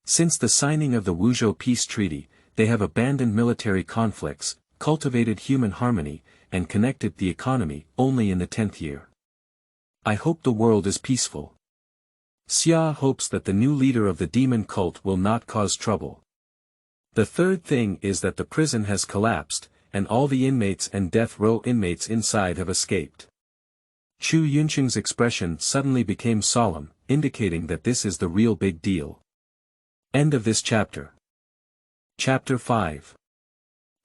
Since the signing of the Wuzhou Peace Treaty, they have abandoned military conflicts, cultivated human harmony, and connected the economy only in the 10th year. I hope the world is peaceful. Xia hopes that the new leader of the demon cult will not cause trouble. The third thing is that the prison has collapsed, and all the inmates and death row inmates inside have escaped. Chu Yunqing's expression suddenly became solemn, indicating that this is the real big deal. End of this chapter. Chapter 5.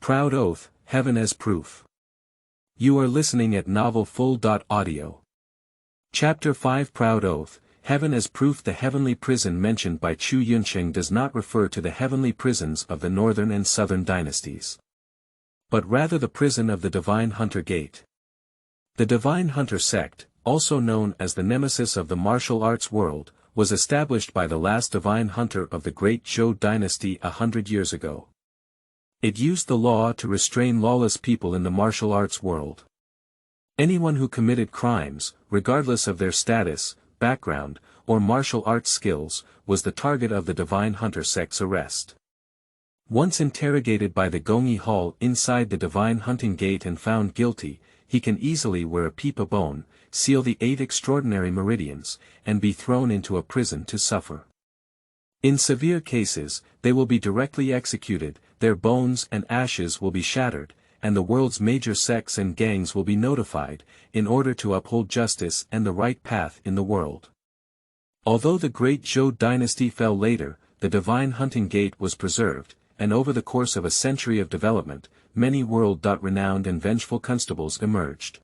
Proud Oath, Heaven as Proof. You are listening at novelfull.audio. Chapter 5 Proud Oath, Heaven as Proof. The heavenly prison mentioned by Chu Yunqing does not refer to the heavenly prisons of the northern and southern dynasties, but rather the prison of the Divine Hunter Gate. The Divine Hunter sect, also known as the nemesis of the martial arts world, was established by the last Divine Hunter of the Great Zhou dynasty 100 years ago. It used the law to restrain lawless people in the martial arts world. Anyone who committed crimes, regardless of their status, background, or martial arts skills, was the target of the Divine Hunter sect's arrest. Once interrogated by the Gongyi Hall inside the Divine Hunting Gate and found guilty, he can easily wear a pipa bone, seal the 8 extraordinary meridians, and be thrown into a prison to suffer. In severe cases, they will be directly executed, their bones and ashes will be shattered, and the world's major sects and gangs will be notified, in order to uphold justice and the right path in the world. Although the Great Zhou dynasty fell later, the Divine Hunting Gate was preserved, and over the course of a century of development, many world-renowned and vengeful constables emerged.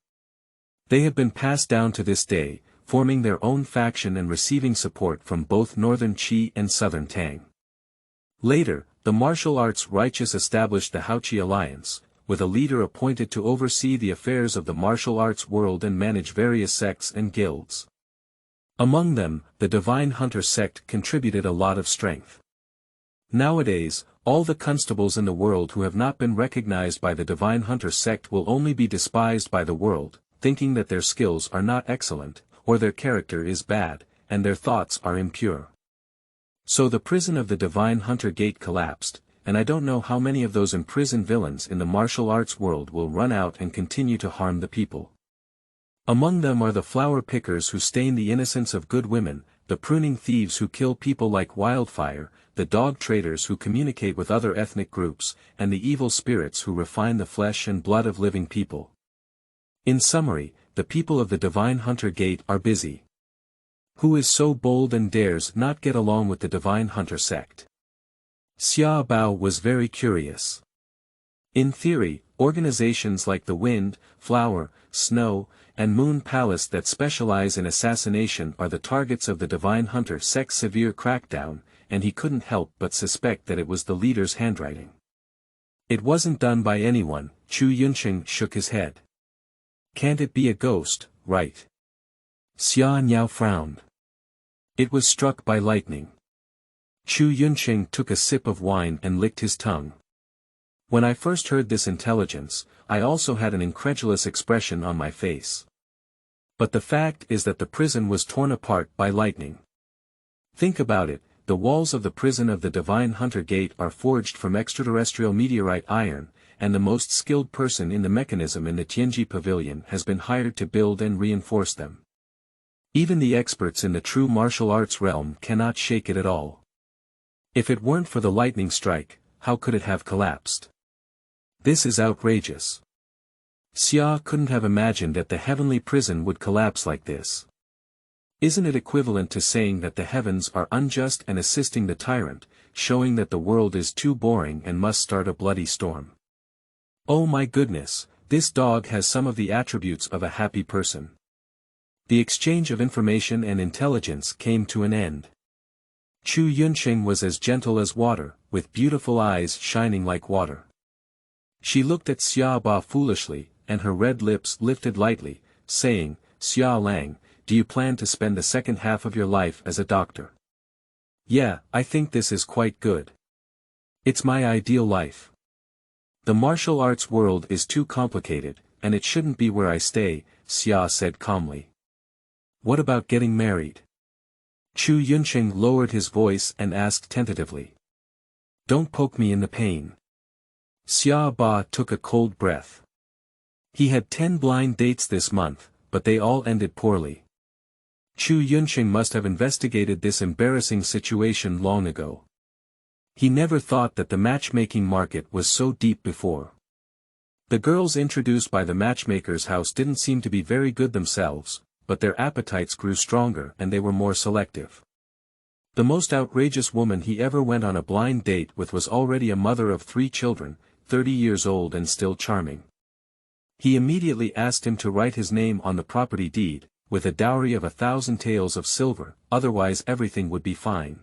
They have been passed down to this day, forming their own faction and receiving support from both northern Qi and southern Tang. Later, the martial arts righteous established the Haoqi Alliance, with a leader appointed to oversee the affairs of the martial arts world and manage various sects and guilds. Among them, the Divine Hunter sect contributed a lot of strength. Nowadays, all the constables in the world who have not been recognized by the Divine Hunter sect will only be despised by the world, thinking that their skills are not excellent, or their character is bad, and their thoughts are impure. So the prison of the Divine Hunter Gate collapsed, and I don't know how many of those imprisoned villains in the martial arts world will run out and continue to harm the people. Among them are the flower pickers who stain the innocence of good women, the pruning thieves who kill people like wildfire, the dog traders who communicate with other ethnic groups, and the evil spirits who refine the flesh and blood of living people. In summary, the people of the Divine Hunter Gate are busy. Who is so bold and dares not get along with the Divine Hunter sect? Xia Badao was very curious. In theory, organizations like the Wind, Flower, Snow, and Moon Palace that specialize in assassination are the targets of the Divine Hunter sect's severe crackdown, and he couldn't help but suspect that it was the leader's handwriting. It wasn't done by anyone. Chu Yunqing shook his head. Can't it be a ghost, right? Xia Niao frowned. It was struck by lightning. Chu Yunqing took a sip of wine and licked his tongue. When I first heard this intelligence, I also had an incredulous expression on my face. But the fact is that the prison was torn apart by lightning. Think about it, the walls of the prison of the Divine Hunter Gate are forged from extraterrestrial meteorite iron, and the most skilled person in the mechanism in the Tianji Pavilion has been hired to build and reinforce them. Even the experts in the true martial arts realm cannot shake it at all. If it weren't for the lightning strike, how could it have collapsed? This is outrageous. Xia couldn't have imagined that the heavenly prison would collapse like this. Isn't it equivalent to saying that the heavens are unjust and assisting the tyrant, showing that the world is too boring and must start a bloody storm? Oh my goodness, this dog has some of the attributes of a happy person. The exchange of information and intelligence came to an end. Chu Yunqing was as gentle as water, with beautiful eyes shining like water. She looked at Xia Ba foolishly, and her red lips lifted lightly, saying, "Xia Lang, do you plan to spend the second half of your life as a doctor?" "Yeah, I think this is quite good. It's my ideal life. The martial arts world is too complicated, and it shouldn't be where I stay," Xia said calmly. "What about getting married?" Chu Yunqing lowered his voice and asked tentatively. "Don't poke me in the pain." Xia Ba took a cold breath. He had 10 blind dates this month, but they all ended poorly. Chu Yunqing must have investigated this embarrassing situation long ago. He never thought that the matchmaking market was so deep before. The girls introduced by the matchmaker's house didn't seem to be very good themselves, but their appetites grew stronger and they were more selective. The most outrageous woman he ever went on a blind date with was already a mother of 3 children, 30 years old and still charming. He immediately asked him to write his name on the property deed, with a dowry of 1,000 taels of silver, otherwise everything would be fine.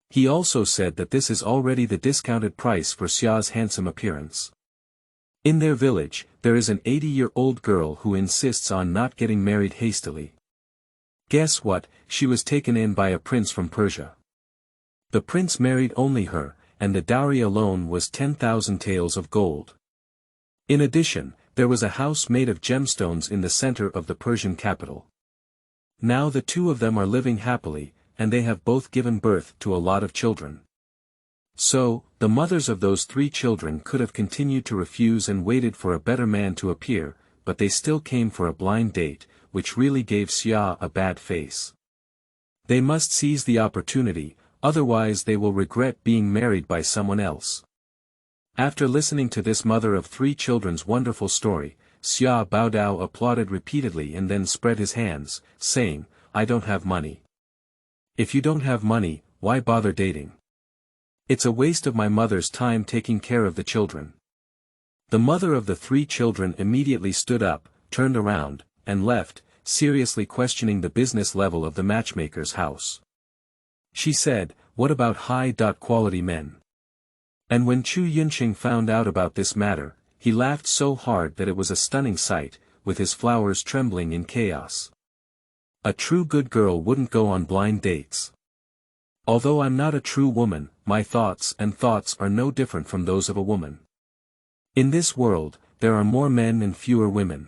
He also said that this is already the discounted price for Xia's handsome appearance. In their village, there is an 80-year-old girl who insists on not getting married hastily. Guess what, she was taken in by a prince from Persia. The prince married only her, and the dowry alone was 10,000 taels of gold. In addition, there was a house made of gemstones in the center of the Persian capital. Now the two of them are living happily, and they have both given birth to a lot of children. So, the mothers of those 3 children could have continued to refuse and waited for a better man to appear, but they still came for a blind date, which really gave Xia a bad face. They must seize the opportunity, otherwise they will regret being married by someone else. After listening to this mother of 3 children's wonderful story, Xia Badao applauded repeatedly and then spread his hands, saying, "I don't have money." "If you don't have money, why bother dating? It's a waste of my mother's time taking care of the children." The mother of the 3 children immediately stood up, turned around, and left, seriously questioning the business level of the matchmaker's house. She said, "What about high-quality men?" And when Chu Yunqing found out about this matter, he laughed so hard that it was a stunning sight, with his flowers trembling in chaos. A true good girl wouldn't go on blind dates. Although I'm not a true woman, my thoughts are no different from those of a woman. In this world, there are more men and fewer women.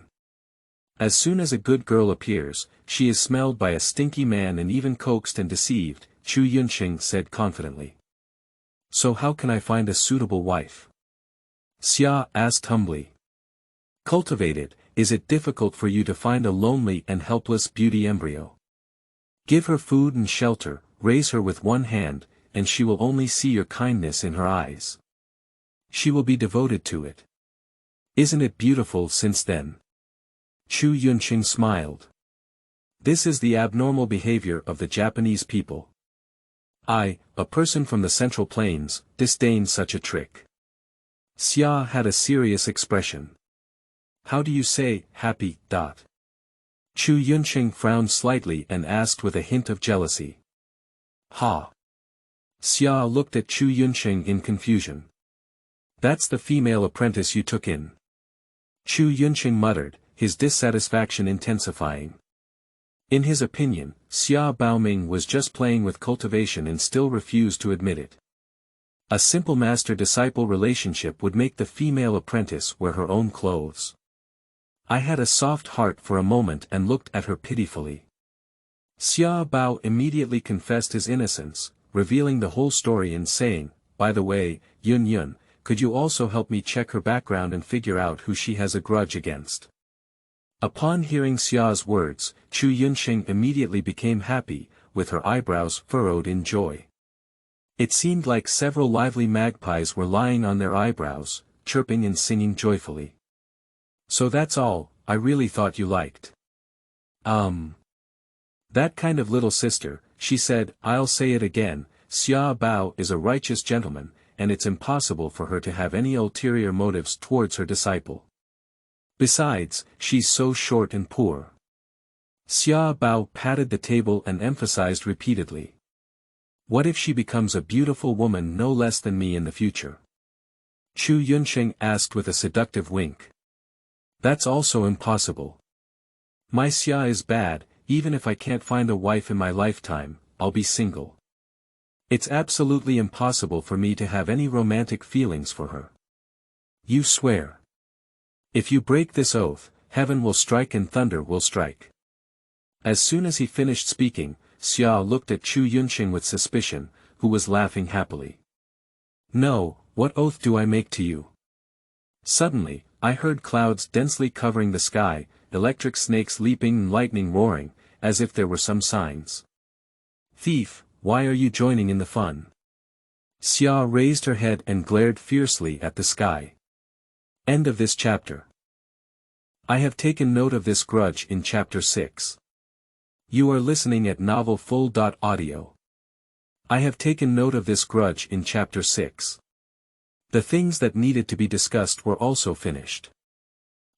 As soon as a good girl appears, she is smelled by a stinky man and even coaxed and deceived, Chu Yunqing said confidently. "So how can I find a suitable wife?" Xia asked humbly. "Cultivated, is it difficult for you to find a lonely and helpless beauty embryo? Give her food and shelter, raise her with one hand, and she will only see your kindness in her eyes. She will be devoted to it. Isn't it beautiful since then?" Chu Yunqing smiled. This is the abnormal behavior of the Japanese people. I, a person from the Central Plains, disdain such a trick. Xia had a serious expression. "How do you say, happy, dot?" Chu Yunqing frowned slightly and asked with a hint of jealousy. "Ha." Xia looked at Chu Yunqing in confusion. "That's the female apprentice you took in." Chu Yunqing muttered, his dissatisfaction intensifying. In his opinion, Xia Baoming was just playing with cultivation and still refused to admit it. A simple master-disciple relationship would make the female apprentice wear her own clothes. I had a soft heart for a moment and looked at her pitifully. Xia Badao immediately confessed his innocence, revealing the whole story and saying, "By the way, Yun, could you also help me check her background and figure out who she has a grudge against?" Upon hearing Xia's words, Chu Yunsheng immediately became happy, with her eyebrows furrowed in joy. It seemed like several lively magpies were lying on their eyebrows, chirping and singing joyfully. "So that's all, I really thought you liked that kind of little sister," she said. "I'll say it again, Xia Badao is a righteous gentleman, and it's impossible for her to have any ulterior motives towards her disciple. Besides, she's so short and poor." Xia Badao patted the table and emphasized repeatedly. "What if she becomes a beautiful woman no less than me in the future?" Chu Yunsheng asked with a seductive wink. "That's also impossible. My Xia is bad, even if I can't find a wife in my lifetime, I'll be single. It's absolutely impossible for me to have any romantic feelings for her." "You swear? If you break this oath, heaven will strike and thunder will strike." As soon as he finished speaking, Xia looked at Chu Yunsheng with suspicion, who was laughing happily. "No, what oath do I make to you?" Suddenly, I heard clouds densely covering the sky, electric snakes leaping and lightning roaring, as if there were some signs. "Thief, why are you joining in the fun?" Xia raised her head and glared fiercely at the sky. End of this chapter. I have taken note of this grudge in chapter 6. You are listening at novelfull.audio. I have taken note of this grudge in chapter 6. The things that needed to be discussed were also finished.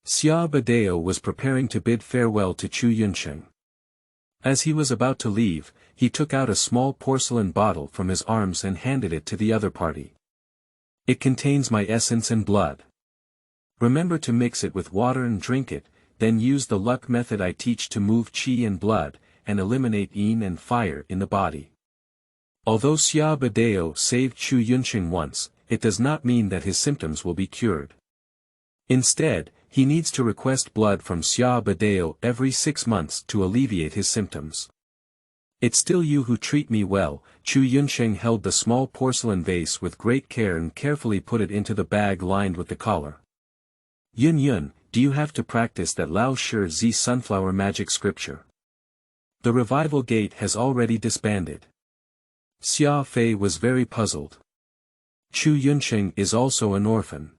Xia Badao was preparing to bid farewell to Chu Yunsheng. As he was about to leave, he took out a small porcelain bottle from his arms and handed it to the other party. "It contains my essence and blood. Remember to mix it with water and drink it, then use the luck method I teach to move qi and blood, and eliminate yin and fire in the body." Although Xia Badao saved Chu Yunsheng once, it does not mean that his symptoms will be cured. Instead, he needs to request blood from Xia Badao every 6 months to alleviate his symptoms. "It's still you who treat me well." Chu Yunsheng held the small porcelain vase with great care and carefully put it into the bag lined with the collar. Yun, do you have to practice that Lao Shi Zi sunflower magic scripture? The revival gate has already disbanded." Xia Fei was very puzzled. Chu Yunsheng is also an orphan.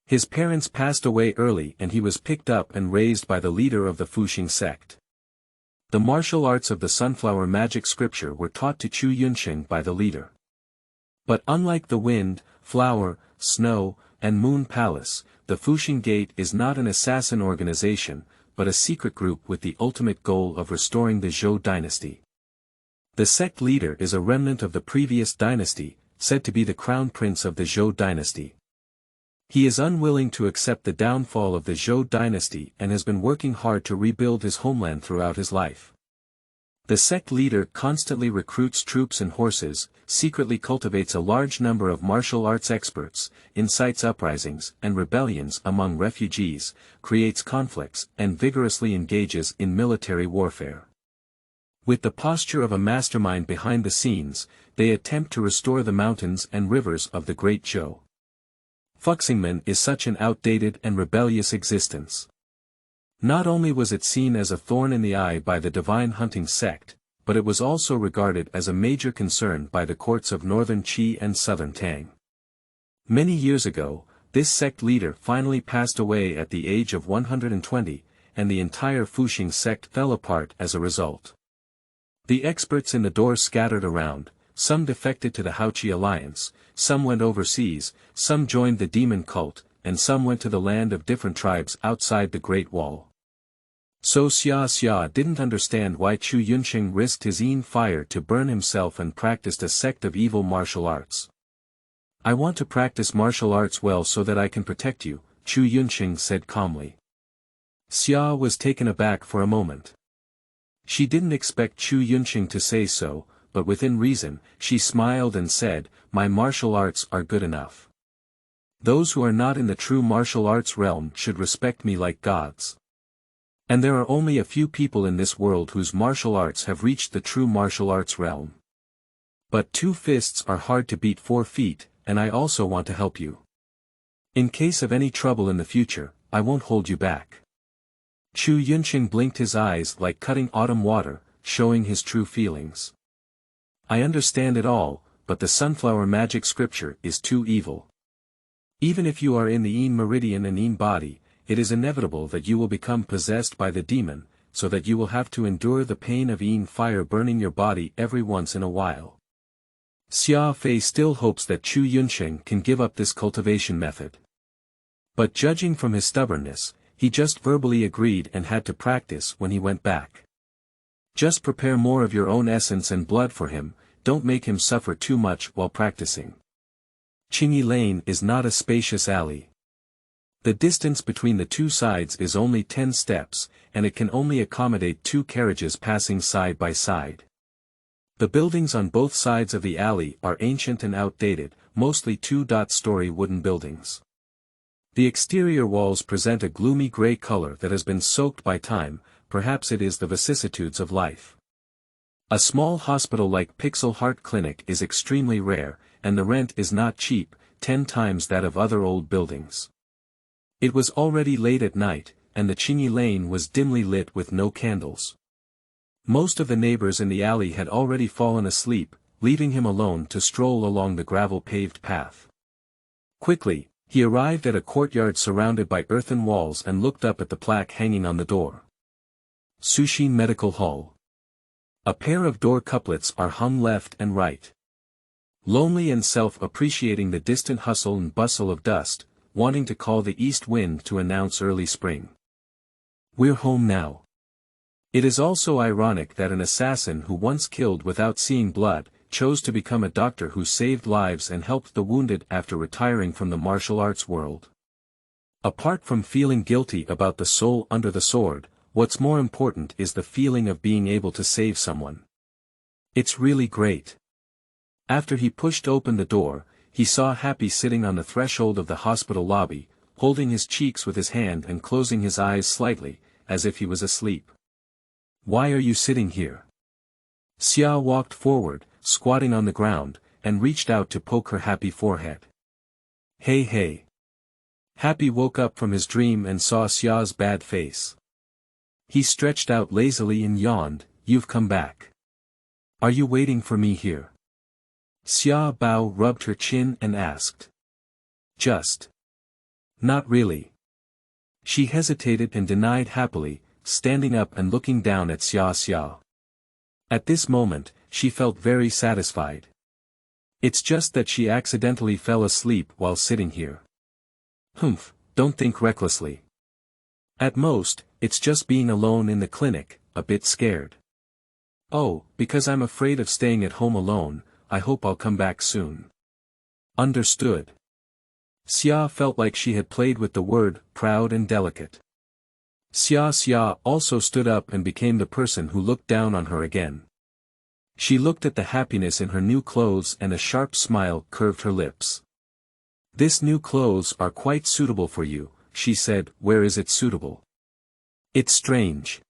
His parents passed away early and he was picked up and raised by the leader of the Fuxing sect. The martial arts of the sunflower magic scripture were taught to Chu Yunsheng by the leader. But unlike the wind, flower, snow, and moon palace, the Fuxing Gate is not an assassin organization, but a secret group with the ultimate goal of restoring the Zhou dynasty. The sect leader is a remnant of the previous dynasty, said to be the crown prince of the Zhou dynasty. He is unwilling to accept the downfall of the Zhou dynasty and has been working hard to rebuild his homeland throughout his life. The sect leader constantly recruits troops and horses, secretly cultivates a large number of martial arts experts, incites uprisings and rebellions among refugees, creates conflicts, and vigorously engages in military warfare. With the posture of a mastermind behind the scenes, they attempt to restore the mountains and rivers of the Great Zhou. Fuxingmen is such an outdated and rebellious existence. Not only was it seen as a thorn in the eye by the divine hunting sect, but it was also regarded as a major concern by the courts of northern Qi and southern Tang. Many years ago, this sect leader finally passed away at the age of 120, and the entire Fuxing sect fell apart as a result. The experts in the door scattered around, some defected to the Haoqi alliance, some went overseas, some joined the demon cult, and some went to the land of different tribes outside the Great Wall. So Xia didn't understand why Chu Yunsheng risked his yin fire to burn himself and practiced a sect of evil martial arts. "I want to practice martial arts well so that I can protect you," Chu Yunsheng said calmly. Xia was taken aback for a moment. She didn't expect Chu Yunsheng to say so, but within reason, she smiled and said, "My martial arts are good enough. Those who are not in the true martial arts realm should respect me like gods. And there are only a few people in this world whose martial arts have reached the true martial arts realm. But 2 fists are hard to beat 4 feet, and I also want to help you. In case of any trouble in the future, I won't hold you back." Chu Yunqing blinked his eyes like cutting autumn water, showing his true feelings. "I understand it all, but the sunflower magic scripture is too evil. Even if you are in the Yin meridian and Yin body, it is inevitable that you will become possessed by the demon, so that you will have to endure the pain of Yin fire burning your body every once in a while." Xia Fei still hopes that Chu Yunqing can give up this cultivation method. But judging from his stubbornness, he just verbally agreed and had to practice when he went back. Just prepare more of your own essence and blood for him, don't make him suffer too much while practicing. Qingyi Lane is not a spacious alley. The distance between the 2 sides is only 10 steps, and it can only accommodate 2 carriages passing side by side. The buildings on both sides of the alley are ancient and outdated, mostly 2-story wooden buildings. The exterior walls present a gloomy gray color that has been soaked by time, perhaps it is the vicissitudes of life. A small hospital-like Pixel Heart Clinic is extremely rare, and the rent is not cheap, 10 times that of other old buildings. It was already late at night, and the Qingyi Lane was dimly lit with no candles. Most of the neighbors in the alley had already fallen asleep, leaving him alone to stroll along the gravel-paved path. Quickly, he arrived at a courtyard surrounded by earthen walls and looked up at the plaque hanging on the door. Sushin Medical Hall. A pair of door couplets are hung left and right. Lonely and self-appreciating the distant hustle and bustle of dust, wanting to call the east wind to announce early spring. We're home now. It is also ironic that an assassin who once killed without seeing blood, chose to become a doctor who saved lives and helped the wounded after retiring from the martial arts world. Apart from feeling guilty about the soul under the sword, what's more important is the feeling of being able to save someone. It's really great. After he pushed open the door, he saw Happy sitting on the threshold of the hospital lobby, holding his cheeks with his hand and closing his eyes slightly, as if he was asleep. "Why are you sitting here?" Xia walked forward, squatting on the ground, and reached out to poke her Happy forehead. "Hey hey." Happy woke up from his dream and saw Xia's bad face. He stretched out lazily and yawned, "You've come back. Are you waiting for me here?" Xia Badao rubbed her chin and asked. "Just. Not really." She hesitated and denied happily, standing up and looking down at Xia. At this moment, she felt very satisfied. It's just that she accidentally fell asleep while sitting here. Humph, don't think recklessly. At most, it's just being alone in the clinic, a bit scared. "Oh, because I'm afraid of staying at home alone, I hope I'll come back soon." "Understood." Xia felt like she had played with the word, proud and delicate. Xia also stood up and became the person who looked down on her again. She looked at the happiness in her new clothes and a sharp smile curved her lips. "This new clothes are quite suitable for you," she said. "Where is it suitable?" "It's strange.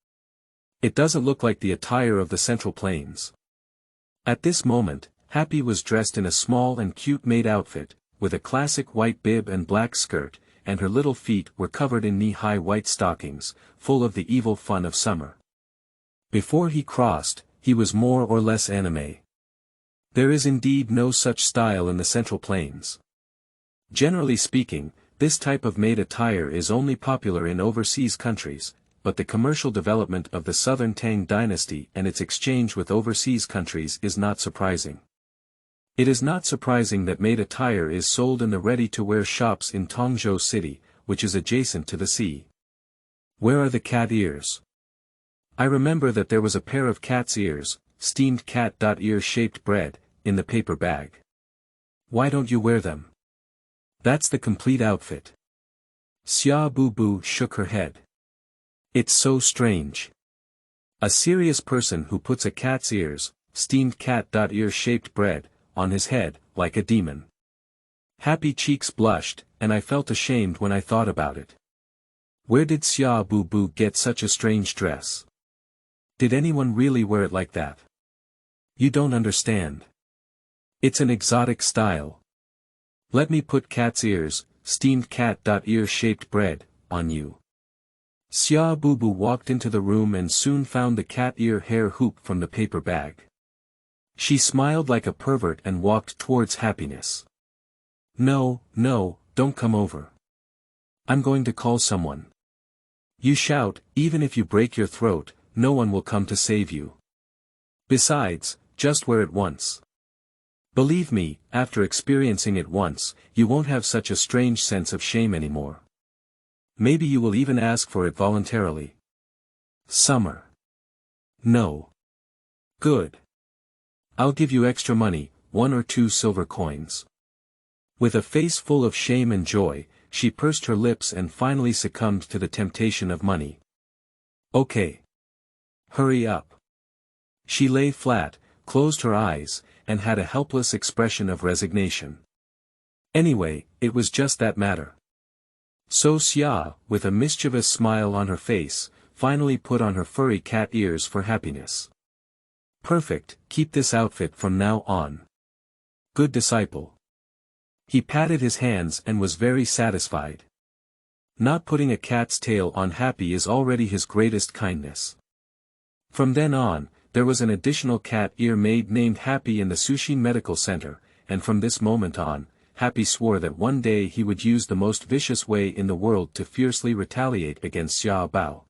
It doesn't look like the attire of the Central Plains." At this moment, Happy was dressed in a small and cute maid outfit, with a classic white bib and black skirt, and her little feet were covered in knee-high white stockings, full of the evil fun of summer. Before he crossed, he was more or less anime. There is indeed no such style in the Central Plains. Generally speaking, this type of maid attire is only popular in overseas countries, but the commercial development of the Southern Tang dynasty and its exchange with overseas countries is not surprising. It is not surprising that maid attire is sold in the ready-to-wear shops in Tongzhou City, which is adjacent to the sea. Where are the cat ears? I remember that there was a pair of cat's ears, steamed cat-ear-shaped bread, in the paper bag. Why don't you wear them? That's the complete outfit. Xia Badao shook her head. It's so strange. A serious person who puts a cat's ears, steamed cat-ear-shaped bread, on his head, like a demon. Happy cheeks blushed, and I felt ashamed when I thought about it. Where did Xia Badao get such a strange dress? Did anyone really wear it like that? You don't understand. It's an exotic style. Let me put cat's ears, steamed cat-ear-shaped bread, on you. Xia Badao walked into the room and soon found the cat ear hair hoop from the paper bag. She smiled like a pervert and walked towards Happiness. No, don't come over. I'm going to call someone. You shout, even if you break your throat, no one will come to save you. Besides, just wear it once. Believe me, after experiencing it once, you won't have such a strange sense of shame anymore. Maybe you will even ask for it voluntarily. Summer. No. Good. I'll give you extra money, 1 or 2 silver coins. With a face full of shame and joy, she pursed her lips and finally succumbed to the temptation of money. Okay. Hurry up. She lay flat, closed her eyes, and had a helpless expression of resignation. Anyway, it was just that matter. So Xia, with a mischievous smile on her face, finally put on her furry cat ears for Happiness. Perfect, keep this outfit from now on. Good disciple. He patted his hands and was very satisfied. Not putting a cat's tail on Happy is already his greatest kindness. From then on, there was an additional cat ear maid named Happy in the Sushi Medical Center, and from this moment on, Happy swore that one day he would use the most vicious way in the world to fiercely retaliate against Xia Badao.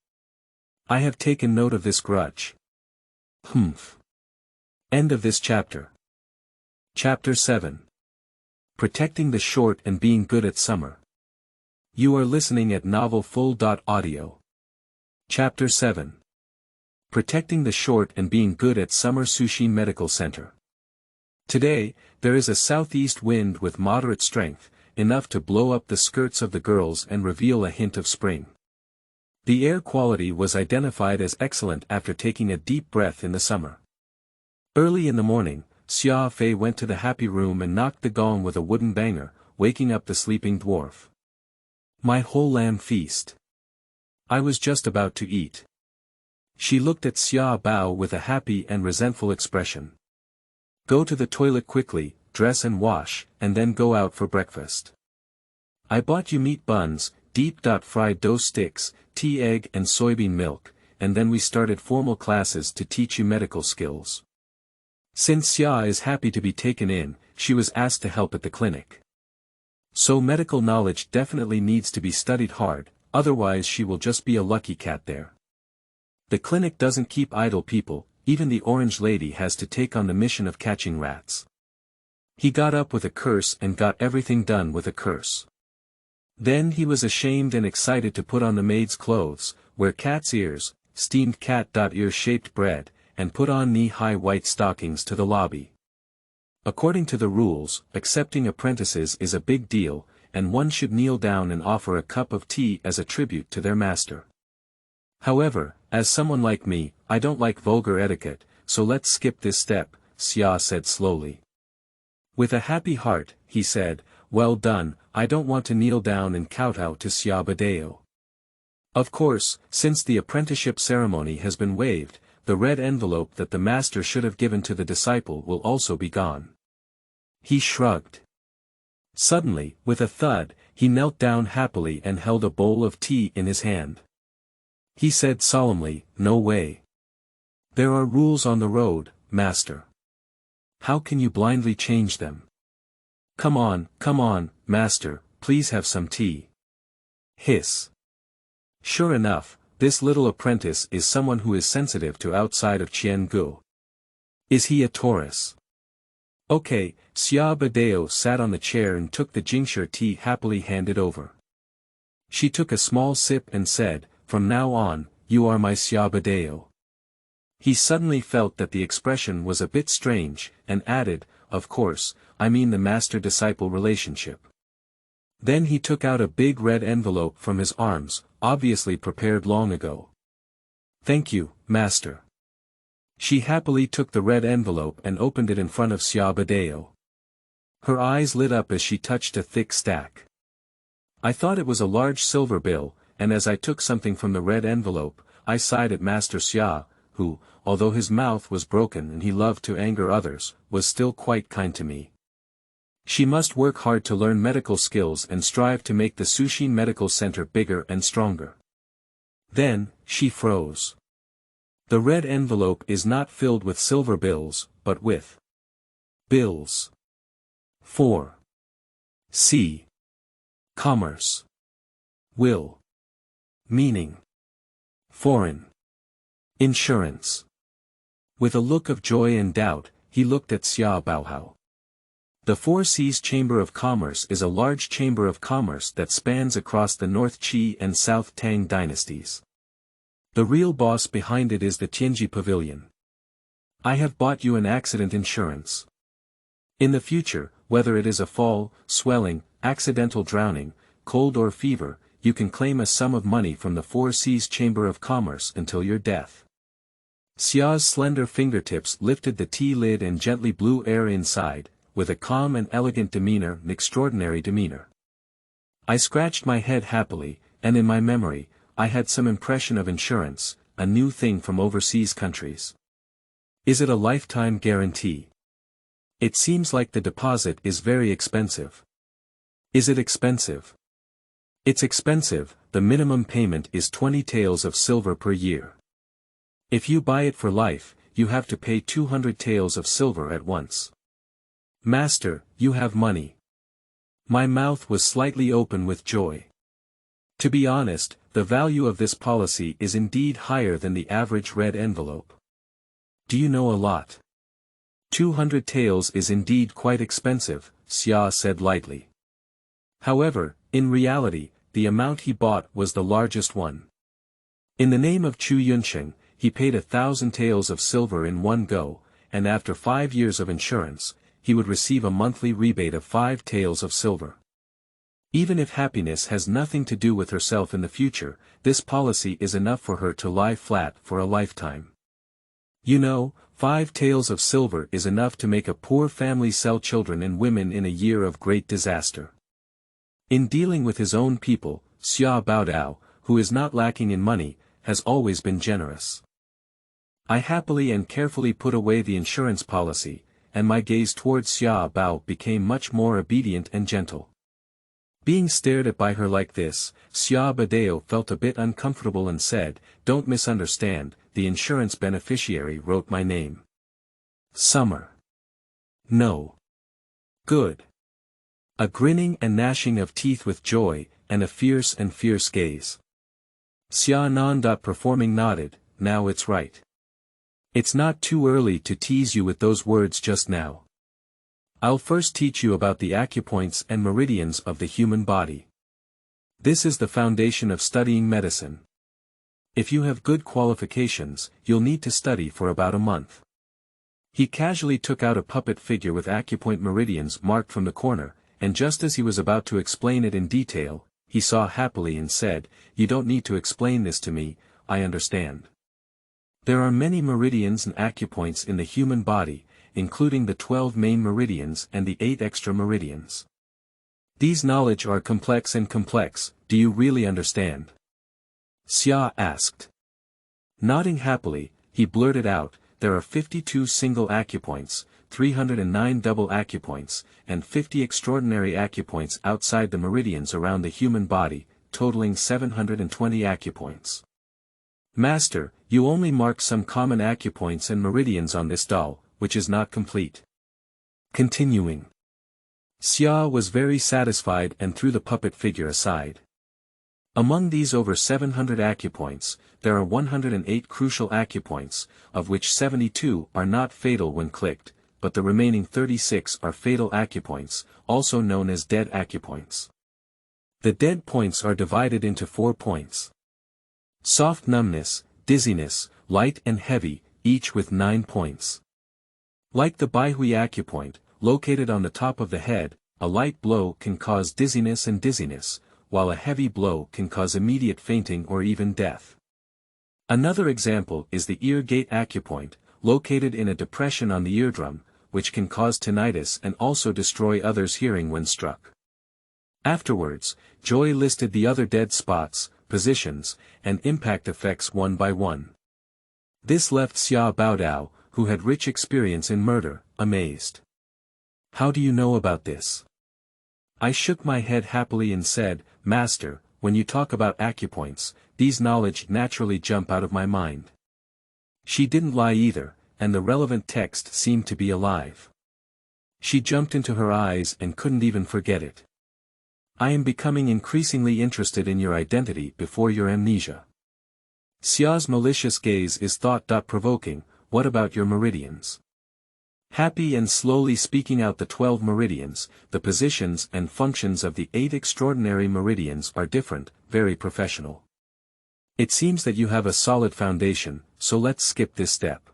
I have taken note of this grudge. Humph. End of this chapter. Chapter 7. Protecting the Short and Being Good at Summer. You are listening at novelfull.audio. Chapter 7. Protecting the Short and Being Good at Summer Sushi Medical Center. Today, there is a southeast wind with moderate strength, enough to blow up the skirts of the girls and reveal a hint of spring. The air quality was identified as excellent after taking a deep breath in the summer. Early in the morning, Xia Fei went to the happy room and knocked the gong with a wooden banger, waking up the sleeping dwarf. My whole lamb feast. I was just about to eat. She looked at Xia Badao with a happy and resentful expression. Go to the toilet quickly, dress and wash, and then go out for breakfast. I bought you meat buns, deep-fried dough sticks, tea, egg and soybean milk, and then we started formal classes to teach you medical skills. Since Xia is happy to be taken in, she was asked to help at the clinic. So medical knowledge definitely needs to be studied hard, otherwise she will just be a lucky cat there. The clinic doesn't keep idle people, even the orange lady has to take on the mission of catching rats. He got up with a curse and got everything done with a curse. Then he was ashamed and excited to put on the maid's clothes, wear cat's ears, steamed cat-ear-shaped bread, and put on knee-high white stockings to the lobby. According to the rules, accepting apprentices is a big deal, and one should kneel down and offer a cup of tea as a tribute to their master. However, as someone like me, I don't like vulgar etiquette, so let's skip this step, Xia said slowly. With a happy heart, he said, well done, I don't want to kneel down and kowtow to Xia Badao. Of course, since the apprenticeship ceremony has been waived, the red envelope that the master should have given to the disciple will also be gone. He shrugged. Suddenly, with a thud, he knelt down happily and held a bowl of tea in his hand. He said solemnly, no way. There are rules on the road, master. How can you blindly change them? Come on, master, please have some tea. Hiss. Sure enough, this little apprentice is someone who is sensitive to outside of Qiangu. Is he a Taurus? Okay, Xia Badao sat on the chair and took the Jingshi tea happily handed over. She took a small sip and said, from now on, you are my Xia Badao. He suddenly felt that the expression was a bit strange, and added, of course, I mean the master-disciple relationship. Then he took out a big red envelope from his arms, obviously prepared long ago. Thank you, master. She happily took the red envelope and opened it in front of Xia Badao. Her eyes lit up as she touched a thick stack. I thought it was a large silver bill, and as I took something from the red envelope, I sighed at Master Xia, who, although his mouth was broken and he loved to anger others, was still quite kind to me. She must work hard to learn medical skills and strive to make the Sushin Medical Center bigger and stronger. Then, she froze. The red envelope is not filled with silver bills, but with bills. 4. C. Commerce. Will. Meaning. Foreign. Insurance. With a look of joy and doubt, he looked at Xia Badao. The Four Seas Chamber of Commerce is a large chamber of commerce that spans across the North Qi and South Tang dynasties. The real boss behind it is the Tianji Pavilion. I have bought you an accident insurance. In the future, whether it is a fall, swelling, accidental drowning, cold or fever, you can claim a sum of money from the Four Seas Chamber of Commerce until your death. Xia's slender fingertips lifted the tea lid and gently blew air inside, with a calm and elegant demeanor, an extraordinary demeanor. I scratched my head happily, and in my memory, I had some impression of insurance, a new thing from overseas countries. Is it a lifetime guarantee? It seems like the deposit is very expensive. Is it expensive? It's expensive, the minimum payment is 20 taels of silver per year. If you buy it for life, you have to pay 200 taels of silver at once. Master, you have money. My mouth was slightly open with joy. To be honest, the value of this policy is indeed higher than the average red envelope. Do you know a lot? 200 taels is indeed quite expensive, Xia said lightly. However, in reality, the amount he bought was the largest one. In the name of Chu Yunsheng, he paid 1,000 taels of silver in one go, and after 5 years of insurance, he would receive a monthly rebate of 5 taels of silver. Even if happiness has nothing to do with herself in the future, this policy is enough for her to lie flat for a lifetime. You know, 5 taels of silver is enough to make a poor family sell children and women in a year of great disaster. In dealing with his own people, Xia Badao, who is not lacking in money, has always been generous. I happily and carefully put away the insurance policy, and my gaze towards Xia Badao became much more obedient and gentle. Being stared at by her like this, Xia Badao felt a bit uncomfortable and said, "Don't misunderstand, the insurance beneficiary wrote my name." Summer. No. Good. A grinning and gnashing of teeth with joy, and a fierce gaze. Xia non-performing nodded, "Now it's right. It's not too early to tease you with those words just now. I'll first teach you about the acupoints and meridians of the human body. This is the foundation of studying medicine. If you have good qualifications, you'll need to study for about a month." He casually took out a puppet figure with acupoint meridians marked from the corner, and just as he was about to explain it in detail, he saw happily and said, "You don't need to explain this to me, I understand. There are many meridians and acupoints in the human body, including the 12 main meridians and the 8 extra meridians. These knowledge are complex, do you really understand?" Xia asked. Nodding happily, he blurted out, "There are 52 single acupoints, 309 double acupoints, and 50 extraordinary acupoints outside the meridians around the human body, totaling 720 acupoints. Master, you only mark some common acupoints and meridians on this doll, which is not complete." Continuing. Xia was very satisfied and threw the puppet figure aside. Among these over 700 acupoints, there are 108 crucial acupoints, of which 72 are not fatal when clicked, but the remaining 36 are fatal acupoints, also known as dead acupoints. The dead points are divided into 4 points. Soft numbness, dizziness, light and heavy, each with 9 points. Like the Baihui acupoint, located on the top of the head, a light blow can cause dizziness, while a heavy blow can cause immediate fainting or even death. Another example is the ear gate acupoint, located in a depression on the eardrum, which can cause tinnitus and also destroy others' hearing when struck. Afterwards, Joy listed the other dead spots, positions, and impact effects one by one. This left Xia Badao, who had rich experience in murder, amazed. "How do you know about this?" I shook my head happily and said, "Master, when you talk about acupoints, these knowledge naturally jump out of my mind." She didn't lie either, and the relevant text seemed to be alive. She jumped into her eyes and couldn't even forget it. "I am becoming increasingly interested in your identity before your amnesia. Xia's malicious gaze is thought-provoking. What about your meridians?" Happy and slowly speaking out the 12 meridians, the positions and functions of the 8 extraordinary meridians are different, very professional. It seems that you have a solid foundation, so let's skip this step.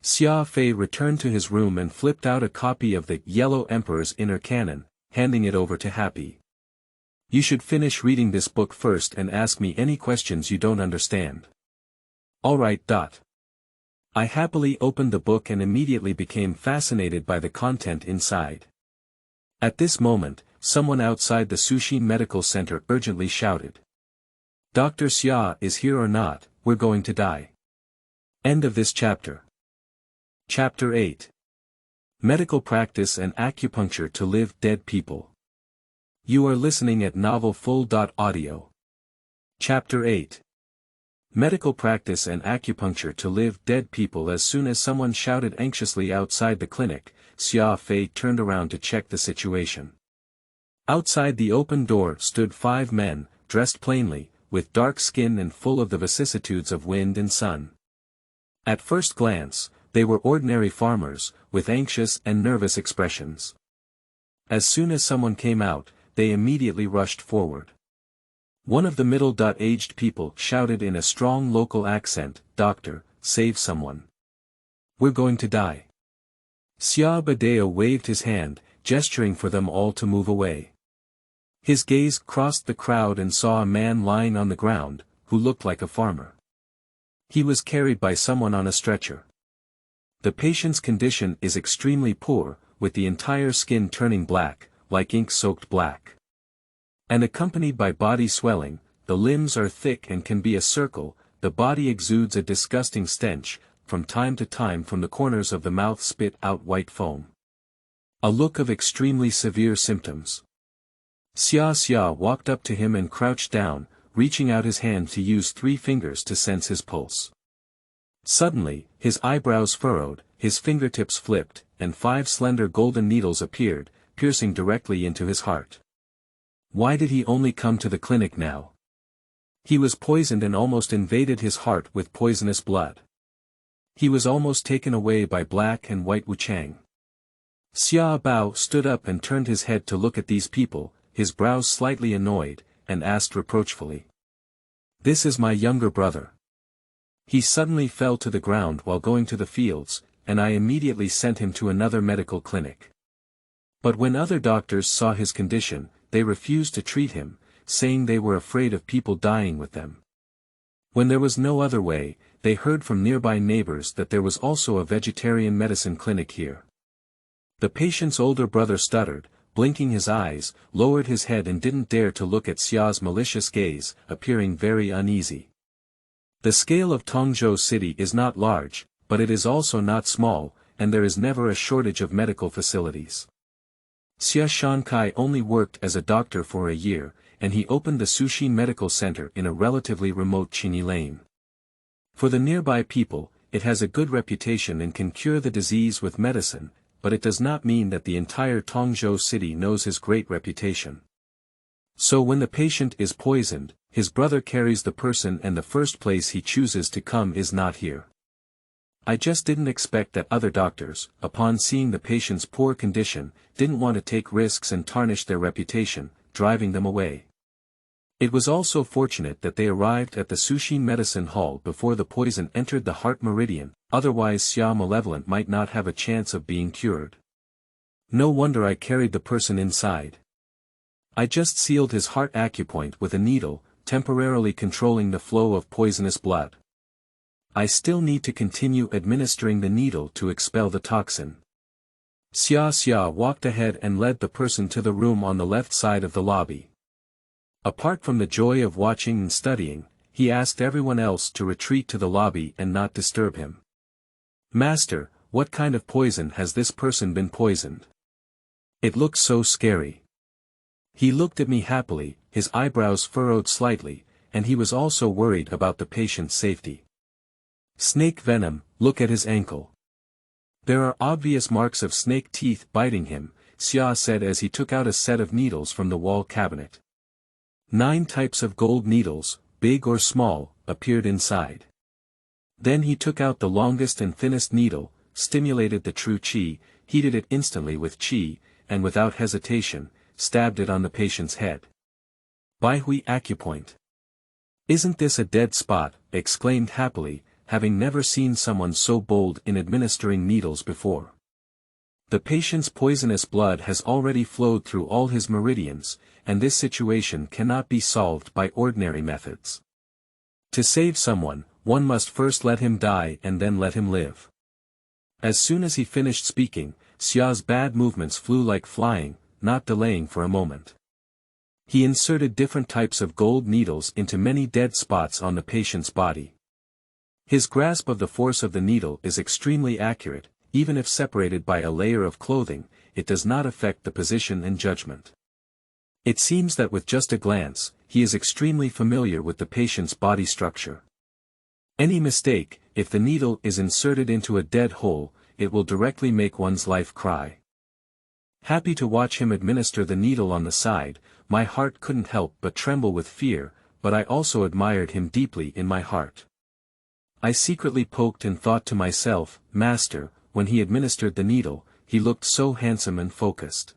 Xia Fei returned to his room and flipped out a copy of the Yellow Emperor's Inner Canon, handing it over to Happy. "You should finish reading this book first and ask me any questions you don't understand." "All right. I happily opened the book and immediately became fascinated by the content inside. At this moment, someone outside the Sushi Medical Center urgently shouted, "Dr. Xia is here or not, we're going to die." End of this chapter. Chapter 8. Medical Practice and Acupuncture to Live Dead People. You are listening at novelfull.audio. Chapter 8. Medical Practice and Acupuncture to Live Dead People. As soon as someone shouted anxiously outside the clinic, Xia Fei turned around to check the situation. Outside the open door stood 5 men, dressed plainly, with dark skin and full of the vicissitudes of wind and sun. At first glance, they were ordinary farmers, with anxious and nervous expressions. As soon as someone came out, they immediately rushed forward. One of the middle-aged people shouted in a strong local accent, "Doctor, save someone. We're going to die." Xia Badao waved his hand, gesturing for them all to move away. His gaze crossed the crowd and saw a man lying on the ground, who looked like a farmer. He was carried by someone on a stretcher. The patient's condition is extremely poor, with the entire skin turning black, like ink-soaked black. And accompanied by body swelling, the limbs are thick and can be a circle, the body exudes a disgusting stench, from time to time from the corners of the mouth spit out white foam. A look of extremely severe symptoms. Xia walked up to him and crouched down, reaching out his hand to use 3 fingers to sense his pulse. Suddenly, his eyebrows furrowed, his fingertips flipped, and 5 slender golden needles appeared, piercing directly into his heart. Why did he only come to the clinic now? He was poisoned and almost invaded his heart with poisonous blood. He was almost taken away by black and white Wuchang. Xia Bao stood up and turned his head to look at these people, his brows slightly annoyed, and asked reproachfully, "This is my younger brother. He suddenly fell to the ground while going to the fields, and I immediately sent him to another medical clinic. But when other doctors saw his condition, they refused to treat him, saying they were afraid of people dying with them. When there was no other way, they heard from nearby neighbors that there was also a vegetarian medicine clinic here." The patient's older brother stuttered, blinking his eyes, lowered his head and didn't dare to look at Xia's malicious gaze, appearing very uneasy. The scale of Tongzhou City is not large, but it is also not small, and there is never a shortage of medical facilities. Xia Shankai only worked as a doctor for a year, and he opened the Sushi Medical Center in a relatively remote Qinyi Lane. For the nearby people, it has a good reputation and can cure the disease with medicine, but it does not mean that the entire Tongzhou City knows his great reputation. So when the patient is poisoned, his brother carries the person and the first place he chooses to come is not here. I just didn't expect that other doctors, upon seeing the patient's poor condition, didn't want to take risks and tarnish their reputation, driving them away. It was also fortunate that they arrived at the Sushi Medicine Hall before the poison entered the heart meridian, otherwise Xia Malevolent might not have a chance of being cured. No wonder I carried the person inside. I just sealed his heart acupoint with a needle, temporarily controlling the flow of poisonous blood. I still need to continue administering the needle to expel the toxin. Xia walked ahead and led the person to the room on the left side of the lobby. Apart from the joy of watching and studying, he asked everyone else to retreat to the lobby and not disturb him. Master, what kind of poison has this person been poisoned? It looks so scary. He looked at me happily, his eyebrows furrowed slightly, and he was also worried about the patient's safety. Snake venom, look at his ankle. There are obvious marks of snake teeth biting him, Xia said as he took out a set of needles from the wall cabinet. 9 types of gold needles, big or small, appeared inside. Then he took out the longest and thinnest needle, stimulated the true qi, heated it instantly with qi, and without hesitation, stabbed it on the patient's head. Bai Hui Acupoint. Isn't this a dead spot, exclaimed happily, having never seen someone so bold in administering needles before. The patient's poisonous blood has already flowed through all his meridians, and this situation cannot be solved by ordinary methods. To save someone, one must first let him die and then let him live. As soon as he finished speaking, Xia's bad movements flew like flying, not delaying for a moment. He inserted different types of gold needles into many dead spots on the patient's body. His grasp of the force of the needle is extremely accurate, even if separated by a layer of clothing, it does not affect the position and judgment. It seems that with just a glance, he is extremely familiar with the patient's body structure. Any mistake, if the needle is inserted into a dead hole, it will directly make one's life cry. Happy to watch him administer the needle on the side, my heart couldn't help but tremble with fear, but I also admired him deeply in my heart. I secretly poked and thought to myself, Master, when he administered the needle, he looked so handsome and focused.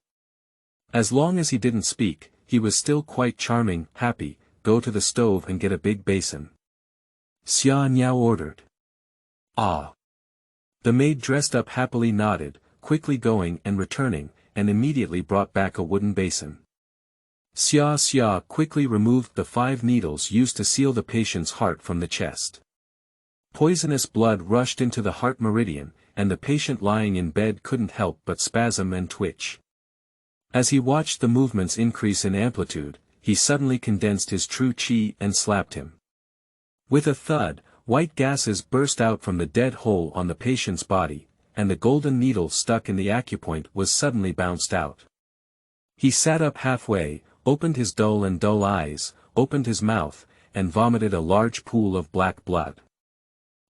As long as he didn't speak, he was still quite charming. Happy, go to the stove and get a big basin. Xia Niao ordered. Ah. The maid dressed up happily nodded, quickly going and returning, and immediately brought back a wooden basin. Xia quickly removed the 5 needles used to seal the patient's heart from the chest. Poisonous blood rushed into the heart meridian, and the patient lying in bed couldn't help but spasm and twitch. As he watched the movements increase in amplitude, he suddenly condensed his true qi and slapped him. With a thud, white gases burst out from the dead hole on the patient's body, and the golden needle stuck in the acupoint was suddenly bounced out. He sat up halfway, opened his dull eyes, opened his mouth, and vomited a large pool of black blood.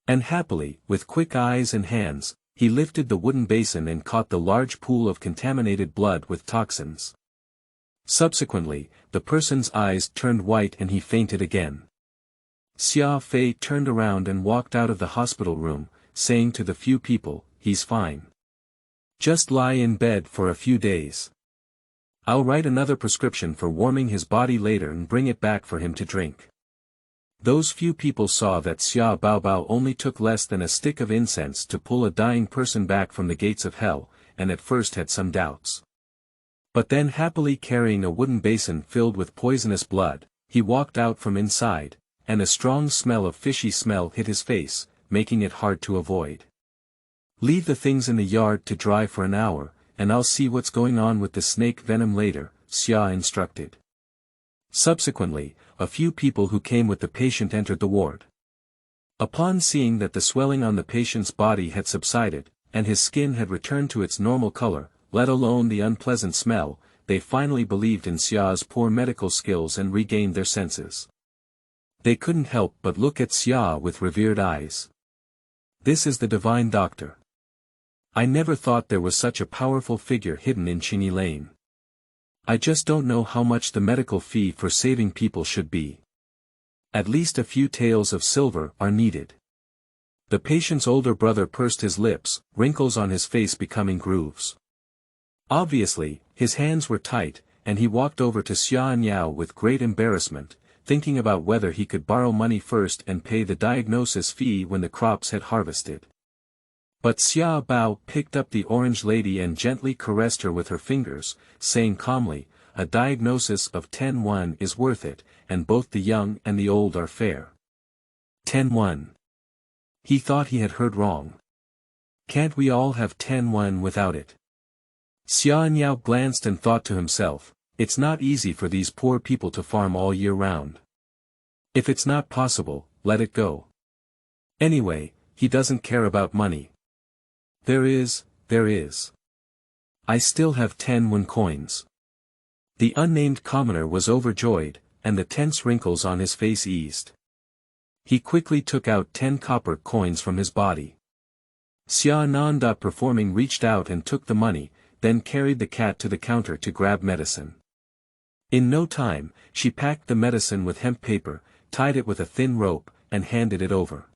And happily, with quick eyes and hands, he lifted the wooden basin and caught the large pool of contaminated blood with toxins. Subsequently, the person's eyes turned white and he fainted again. Xia Fei turned around and walked out of the hospital room, saying to the few people, he's fine. Just lie in bed for a few days. I'll write another prescription for warming his body later and bring it back for him to drink. Those few people saw that Xia Badao only took less than a stick of incense to pull a dying person back from the gates of hell, and at first had some doubts. But then happily carrying a wooden basin filled with poisonous blood, he walked out from inside, and a strong smell of fishy smell hit his face, making it hard to avoid. Leave the things in the yard to dry for an hour, and I'll see what's going on with the snake venom later, Xia instructed. Subsequently, a few people who came with the patient entered the ward. Upon seeing that the swelling on the patient's body had subsided, and his skin had returned to its normal color, let alone the unpleasant smell, they finally believed in Xia's poor medical skills and regained their senses. They couldn't help but look at Xia with revered eyes. This is the divine doctor. I never thought there was such a powerful figure hidden in Qingyi Lane. I just don't know how much the medical fee for saving people should be. At least a few taels of silver are needed. The patient's older brother pursed his lips, wrinkles on his face becoming grooves. Obviously, his hands were tight, and he walked over to Xia Niao with great embarrassment, thinking about whether he could borrow money first and pay the diagnosis fee when the crops had harvested. But Xia Badao picked up the orange lady and gently caressed her with her fingers, saying calmly, a diagnosis of 10-1 is worth it, and both the young and the old are fair. 10-1. He thought he had heard wrong. Can't we all have 10-1 without it? Xiaoyao glanced and thought to himself, it's not easy for these poor people to farm all year round. If it's not possible, let it go. Anyway, he doesn't care about money. There is. I still have 10-1 coins. The unnamed commoner was overjoyed, and the tense wrinkles on his face eased. He quickly took out 10 copper coins from his body. Xia Nanda performing reached out and took the money, then carried the cat to the counter to grab medicine. In no time, she packed the medicine with hemp paper, tied it with a thin rope, and handed it over.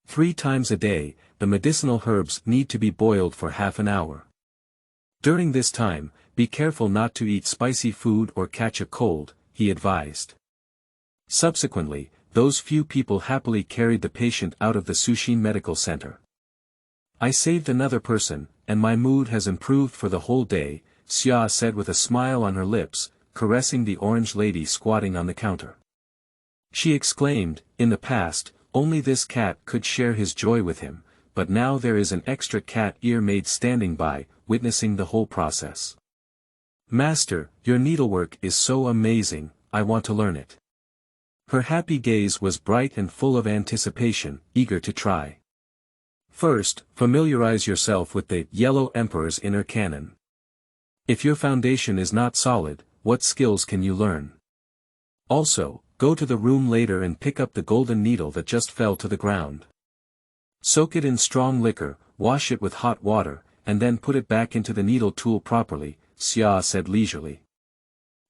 3 times a day, the medicinal herbs need to be boiled for half an hour. During this time, be careful not to eat spicy food or catch a cold, he advised. Subsequently, those few people happily carried the patient out of the Sushin Medical Center. I saved another person, and my mood has improved for the whole day, Xia said with a smile on her lips, caressing the orange lady squatting on the counter. She exclaimed, in the past, only this cat could share his joy with him, but now there is an extra cat ear maid standing by, witnessing the whole process. Master, your needlework is so amazing, I want to learn it. Her happy gaze was bright and full of anticipation, eager to try. First, familiarize yourself with the Yellow Emperor's inner canon. If your foundation is not solid, what skills can you learn? Also, go to the room later and pick up the golden needle that just fell to the ground. Soak it in strong liquor, wash it with hot water, and then put it back into the needle tool properly, Xia said leisurely.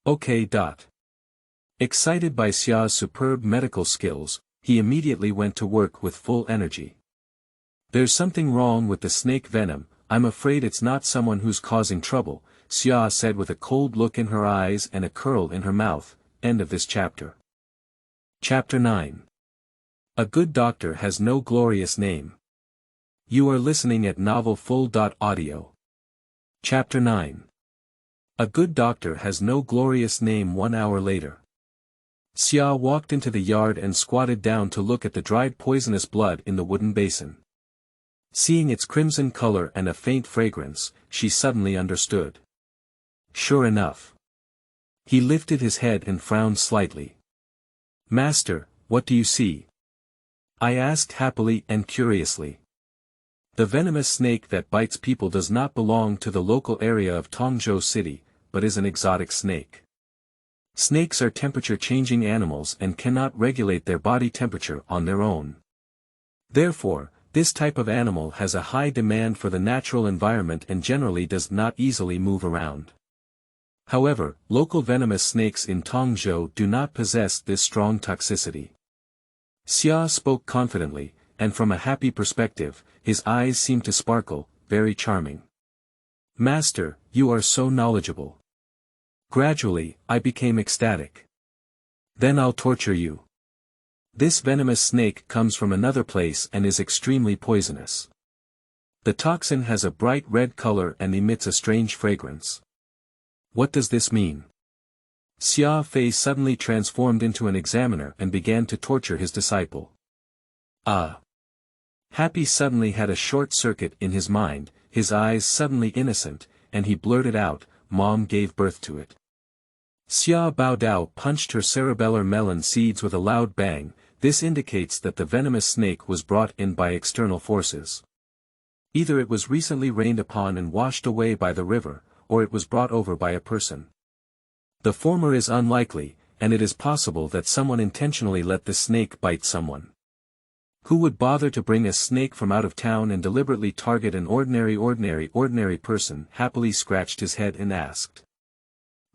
Okay. Excited by Xia's superb medical skills, he immediately went to work with full energy. There's something wrong with the snake venom, I'm afraid it's not someone who's causing trouble, Xia said with a cold look in her eyes and a curl in her mouth. End of this chapter. Chapter 9. A good doctor has no glorious name. You are listening at novelfull.audio. Chapter 9. A good doctor has no glorious name. 1 hour later. Xia walked into the yard and squatted down to look at the dried poisonous blood in the wooden basin. Seeing its crimson color and a faint fragrance, she suddenly understood. Sure enough. He lifted his head and frowned slightly. Master, what do you see? I asked happily and curiously. The venomous snake that bites people does not belong to the local area of Tongzhou City, but is an exotic snake. Snakes are temperature-changing animals and cannot regulate their body temperature on their own. Therefore, this type of animal has a high demand for the natural environment and generally does not easily move around. However, local venomous snakes in Tongzhou do not possess this strong toxicity. Xia spoke confidently, and from a happy perspective, his eyes seemed to sparkle, very charming. Master, you are so knowledgeable. Gradually, I became ecstatic. Then I'll torture you. This venomous snake comes from another place and is extremely poisonous. The toxin has a bright red color and emits a strange fragrance. What does this mean? Xia's face suddenly transformed into an examiner and began to torture his disciple. Happy suddenly had a short circuit in his mind, his eyes suddenly innocent, and he blurted out, Mom gave birth to it. Xia Badao punched her cerebellar melon seeds with a loud bang. This indicates that the venomous snake was brought in by external forces. Either it was recently rained upon and washed away by the river, or it was brought over by a person. The former is unlikely, and it is possible that someone intentionally let the snake bite someone. Who would bother to bring a snake from out of town and deliberately target an ordinary person? Happily scratched his head and asked.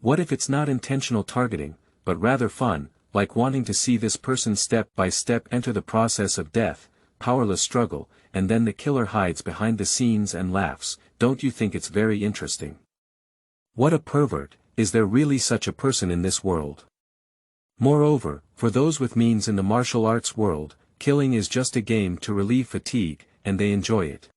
What if it's not intentional targeting, but rather fun, like wanting to see this person step by step enter the process of death, powerless struggle, and then the killer hides behind the scenes and laughs? Don't you think it's very interesting? What a pervert, is there really such a person in this world? Moreover, for those with means in the martial arts world, killing is just a game to relieve fatigue, and they enjoy it.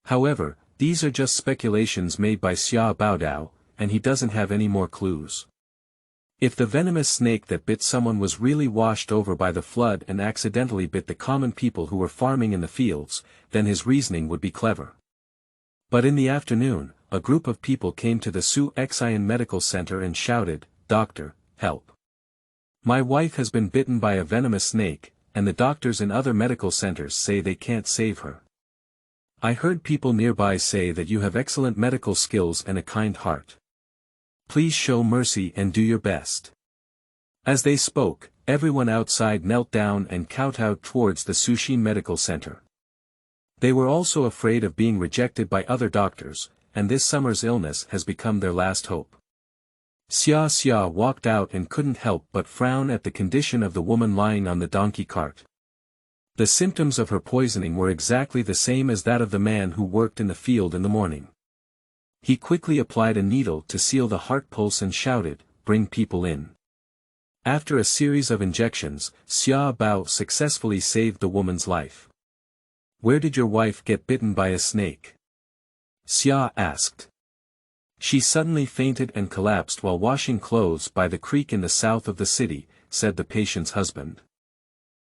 However, these are just speculations made by Xia Badao, and he doesn't have any more clues. If the venomous snake that bit someone was really washed over by the flood and accidentally bit the common people who were farming in the fields, then his reasoning would be clever. But in the afternoon, a group of people came to the Aojiao medical center and shouted, "Doctor, help. My wife has been bitten by a venomous snake, and the doctors in other medical centers say they can't save her. I heard people nearby say that you have excellent medical skills and a kind heart. Please show mercy and do your best." As they spoke, everyone outside knelt down and kowtowed towards the Aojiao medical center. They were also afraid of being rejected by other doctors, and this summer's illness has become their last hope. Xia walked out and couldn't help but frown at the condition of the woman lying on the donkey cart. The symptoms of her poisoning were exactly the same as that of the man who worked in the field in the morning. He quickly applied a needle to seal the heart pulse and shouted, "Bring people in." After a series of injections, Xia Badao successfully saved the woman's life. "Where did your wife get bitten by a snake?" Xia asked. "She suddenly fainted and collapsed while washing clothes by the creek in the south of the city," said the patient's husband.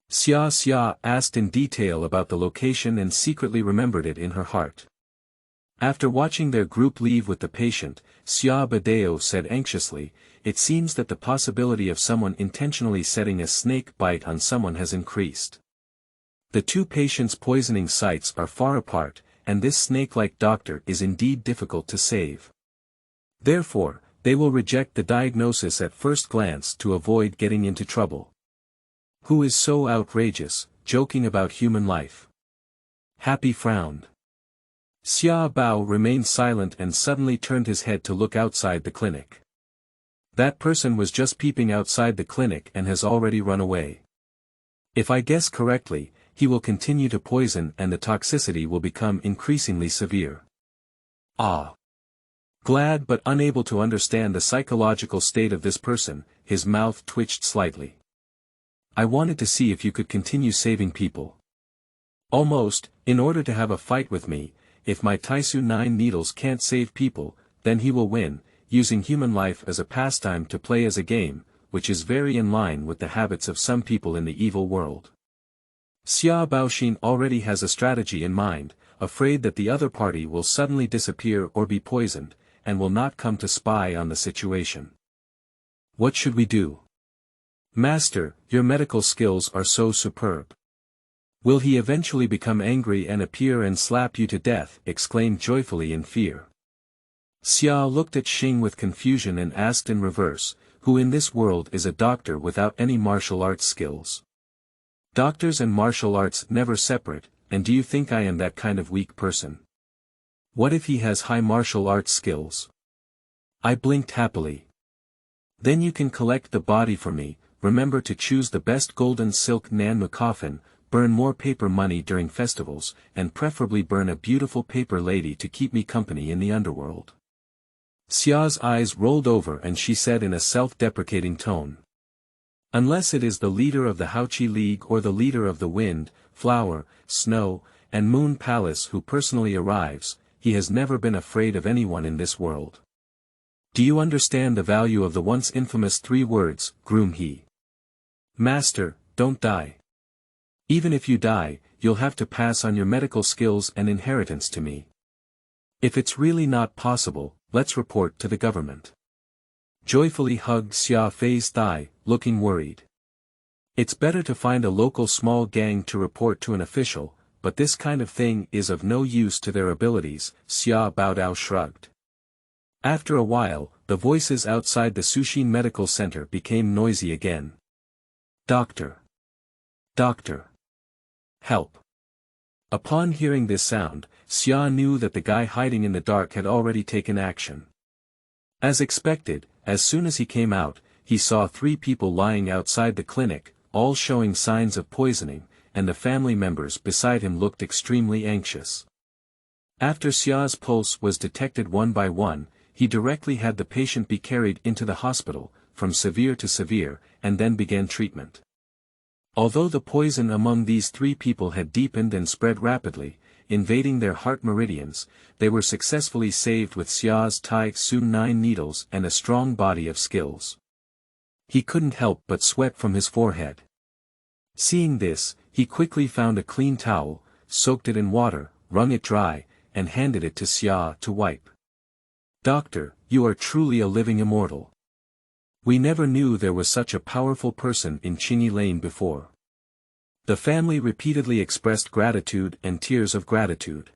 Xia asked in detail about the location and secretly remembered it in her heart. After watching their group leave with the patient, Xia Badao said anxiously, "It seems that the possibility of someone intentionally setting a snake bite on someone has increased. The two patients' poisoning sites are far apart, and this snake-like doctor is indeed difficult to save. Therefore, they will reject the diagnosis at first glance to avoid getting into trouble. Who is so outrageous, joking about human life?" Happy frowned. Xia Badao remained silent and suddenly turned his head to look outside the clinic. "That person was just peeping outside the clinic and has already run away. If I guess correctly, he will continue to poison and the toxicity will become increasingly severe." Ah! Glad but unable to understand the psychological state of this person, his mouth twitched slightly. "I wanted to see if you could continue saving people. Almost, in order to have a fight with me. If my Taisu 9 needles can't save people, then he will win, using human life as a pastime to play as a game, which is very in line with the habits of some people in the evil world." Xia Badao already has a strategy in mind, afraid that the other party will suddenly disappear or be poisoned, and will not come to spy on the situation. "What should we do?" "Master, your medical skills are so superb. Will he eventually become angry and appear and slap you to death?" exclaimed joyfully in fear. Xia looked at Xing with confusion and asked in reverse, "Who in this world is a doctor without any martial arts skills? Doctors and martial arts never separate, and do you think I am that kind of weak person? What if he has high martial arts skills?" I blinked happily. "Then you can collect the body for me, remember to choose the best golden silk nanmu coffin, burn more paper money during festivals, and preferably burn a beautiful paper lady to keep me company in the underworld." Xia's eyes rolled over and she said in a self-deprecating tone, "Unless it is the leader of the Haoqi League or the leader of the Wind, Flower, Snow, and Moon Palace who personally arrives, he has never been afraid of anyone in this world. Do you understand the value of the once infamous 3 words, groom he? Master, don't die. Even if you die, you'll have to pass on your medical skills and inheritance to me. If it's really not possible, let's report to the government." Joyfully hugged Xia Fei's thigh, looking worried. "It's better to find a local small gang to report to an official, but this kind of thing is of no use to their abilities," Xia Badao shrugged. After a while, the voices outside the Aojiao Medical Center became noisy again. "Doctor! Doctor! Help!" Upon hearing this sound, Xia knew that the guy hiding in the dark had already taken action. As expected, as soon as he came out, he saw 3 people lying outside the clinic, all showing signs of poisoning, and the family members beside him looked extremely anxious. After Xia's pulse was detected one by one, he directly had the patient be carried into the hospital, from severe to severe, and then began treatment. Although the poison among these 3 people had deepened and spread rapidly, invading their heart meridians, they were successfully saved with Xia's Tai Su 9 needles and a strong body of skills. He couldn't help but sweat from his forehead. Seeing this, he quickly found a clean towel, soaked it in water, wrung it dry, and handed it to Xia to wipe. "Doctor, you are truly a living immortal. We never knew there was such a powerful person in Chinyi Lane before." The family repeatedly expressed gratitude and tears of gratitude.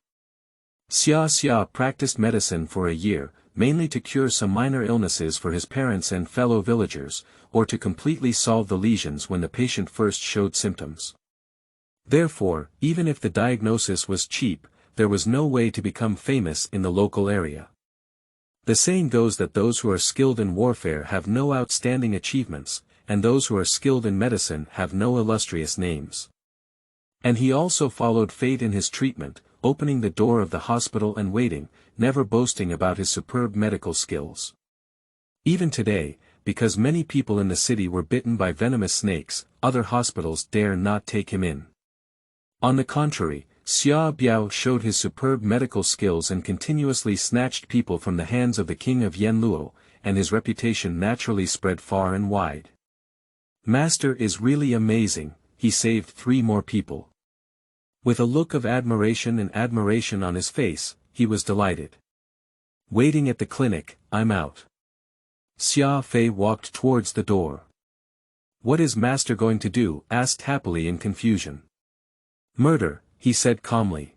Xia practiced medicine for a year, mainly to cure some minor illnesses for his parents and fellow villagers, or to completely solve the lesions when the patient first showed symptoms. Therefore, even if the diagnosis was cheap, there was no way to become famous in the local area. The saying goes that those who are skilled in warfare have no outstanding achievements, and those who are skilled in medicine have no illustrious names. And he also followed fate in his treatment, opening the door of the hospital and waiting, never boasting about his superb medical skills. Even today, because many people in the city were bitten by venomous snakes, other hospitals dare not take him in. On the contrary, Xia Badao showed his superb medical skills and continuously snatched people from the hands of the king of Yanluo, and his reputation naturally spread far and wide. "Master is really amazing," he saved 3 more people. With a look of admiration on his face, he was delighted. "Waiting at the clinic, I'm out." Xia Fei walked towards the door. "What is Master going to do?" asked happily in confusion. "Murder," he said calmly.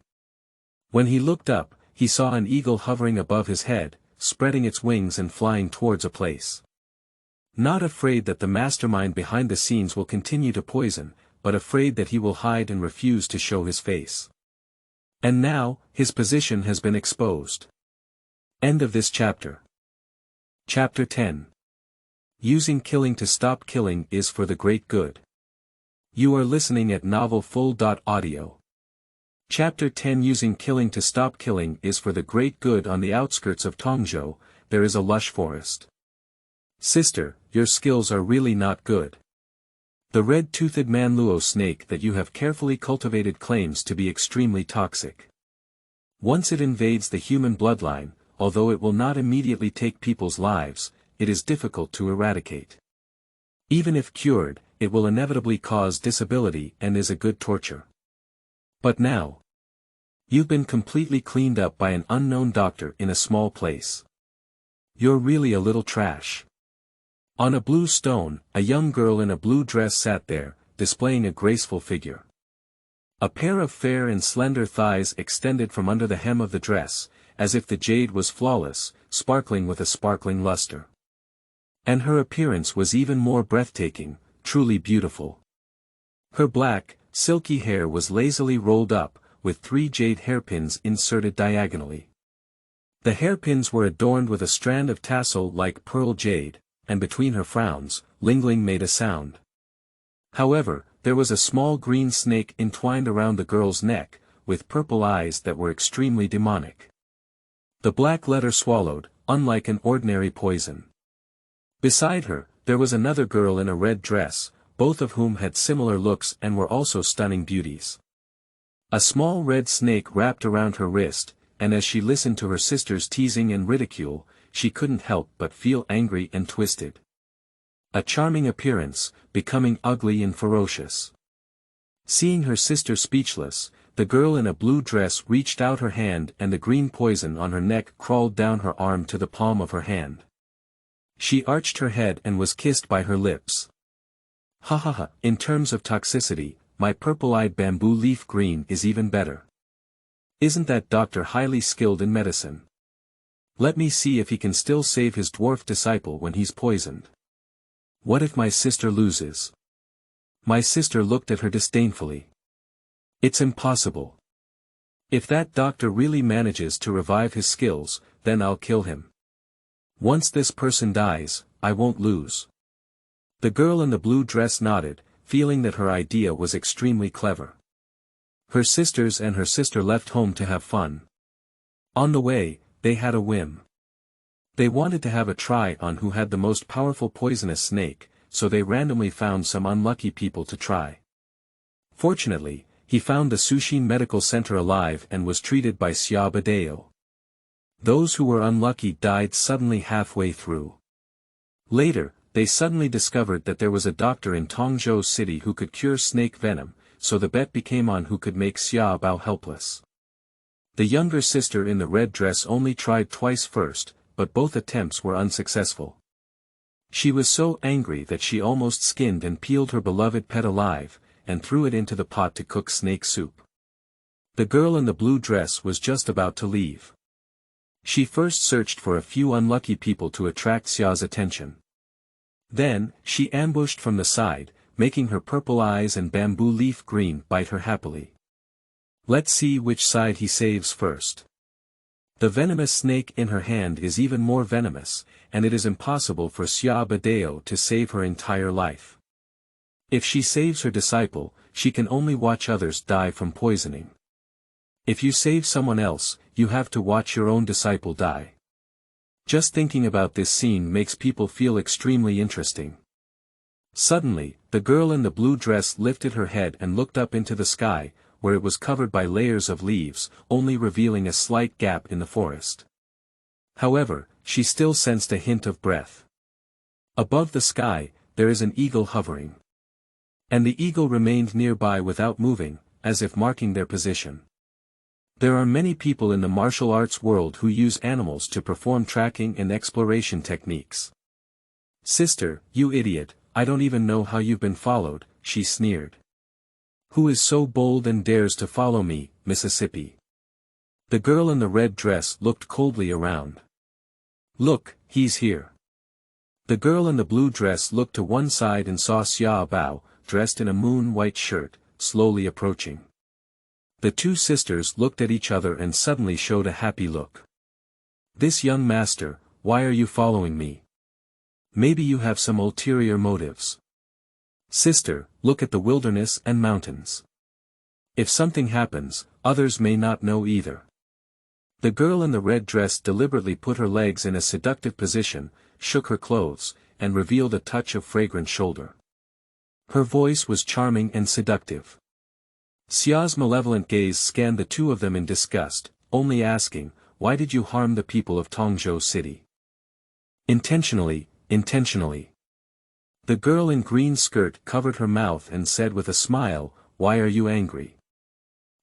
When he looked up, he saw an eagle hovering above his head, spreading its wings and flying towards a place. Not afraid that the mastermind behind the scenes will continue to poison, but afraid that he will hide and refuse to show his face. And now, his position has been exposed. End of this chapter. Chapter 10. Using killing to stop killing is for the great good. You are listening at novelfull.audio. Chapter 10. Using killing to stop killing is for the great good. On the outskirts of Tongzhou, there is a lush forest. "Sister, your skills are really not good. The red-toothed Manluo snake that you have carefully cultivated claims to be extremely toxic. Once it invades the human bloodline, although it will not immediately take people's lives, it is difficult to eradicate. Even if cured, it will inevitably cause disability and is a good torture. But now, you've been completely cleaned up by an unknown doctor in a small place. You're really a little trash." On a blue stone, a young girl in a blue dress sat there, displaying a graceful figure. A pair of fair and slender thighs extended from under the hem of the dress, as if the jade was flawless, sparkling with a sparkling luster. And her appearance was even more breathtaking, truly beautiful. Her black, silky hair was lazily rolled up, with 3 jade hairpins inserted diagonally. The hairpins were adorned with a strand of tassel like pearl jade, and between her frowns, Lingling made a sound. However, there was a small green snake entwined around the girl's neck, with purple eyes that were extremely demonic. The black letter swallowed, unlike an ordinary poison. Beside her, there was another girl in a red dress, both of whom had similar looks and were also stunning beauties. A small red snake wrapped around her wrist, and as she listened to her sister's teasing and ridicule, she couldn't help but feel angry and twisted. A charming appearance, becoming ugly and ferocious. Seeing her sister speechless, the girl in a blue dress reached out her hand and the green poison on her neck crawled down her arm to the palm of her hand. She arched her head and was kissed by her lips. "Ha ha ha, in terms of toxicity, my purple-eyed bamboo leaf green is even better. Isn't that doctor highly skilled in medicine? Let me see if he can still save his dwarf disciple when he's poisoned. What if my sister loses?" My sister looked at her disdainfully. "It's impossible. If that doctor really manages to revive his skills, then I'll kill him. Once this person dies, I won't lose." The girl in the blue dress nodded, feeling that her idea was extremely clever. Her sisters and her sister left home to have fun. On the way, they had a whim. They wanted to have a try on who had the most powerful poisonous snake, so they randomly found some unlucky people to try. Fortunately, he found the Sushin Medical Center alive and was treated by Xia Badao. Those who were unlucky died suddenly halfway through. Later, they suddenly discovered that there was a doctor in Tongzhou City who could cure snake venom, so the bet became on who could make Xia Badao helpless. The younger sister in the red dress only tried twice first, but both attempts were unsuccessful. She was so angry that she almost skinned and peeled her beloved pet alive, and threw it into the pot to cook snake soup. The girl in the blue dress was just about to leave. She first searched for a few unlucky people to attract Xia's attention. Then, she ambushed from the side, making her purple eyes and bamboo leaf green bite her happily. Let's see which side he saves first. The venomous snake in her hand is even more venomous, and it is impossible for Xia Badao to save her entire life. If she saves her disciple, she can only watch others die from poisoning. If you save someone else, you have to watch your own disciple die. Just thinking about this scene makes people feel extremely interesting. Suddenly, the girl in the blue dress lifted her head and looked up into the sky, where it was covered by layers of leaves, only revealing a slight gap in the forest. However, she still sensed a hint of breath. Above the sky, there is an eagle hovering. And the eagle remained nearby without moving, as if marking their position. There are many people in the martial arts world who use animals to perform tracking and exploration techniques. Sister, you idiot, I don't even know how you've been followed, she sneered. Who is so bold and dares to follow me, Mississippi? The girl in the red dress looked coldly around. Look, he's here. The girl in the blue dress looked to one side and saw Xia Badao, dressed in a moon-white shirt, slowly approaching. The two sisters looked at each other and suddenly showed a happy look. This young master, why are you following me? Maybe you have some ulterior motives. Sister, look at the wilderness and mountains. If something happens, others may not know either. The girl in the red dress deliberately put her legs in a seductive position, shook her clothes, and revealed a touch of fragrant shoulder. Her voice was charming and seductive. Xia's malevolent gaze scanned the two of them in disgust, only asking, why did you harm the people of Tongzhou City? Intentionally. The girl in green skirt covered her mouth and said with a smile, why are you angry?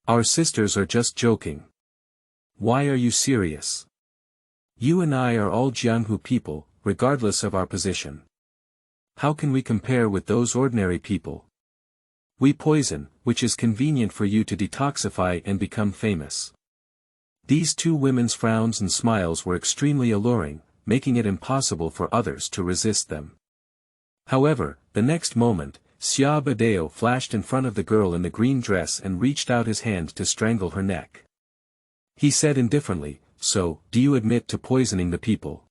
Our sisters are just joking. Why are you serious? You and I are all Jianghu people, regardless of our position. How can we compare with those ordinary people? We poison, which is convenient for you to detoxify and become famous. These two women's frowns and smiles were extremely alluring, making it impossible for others to resist them. However, the next moment, Xia Badao flashed in front of the girl in the green dress and reached out his hand to strangle her neck. He said indifferently, so, do you admit to poisoning the people?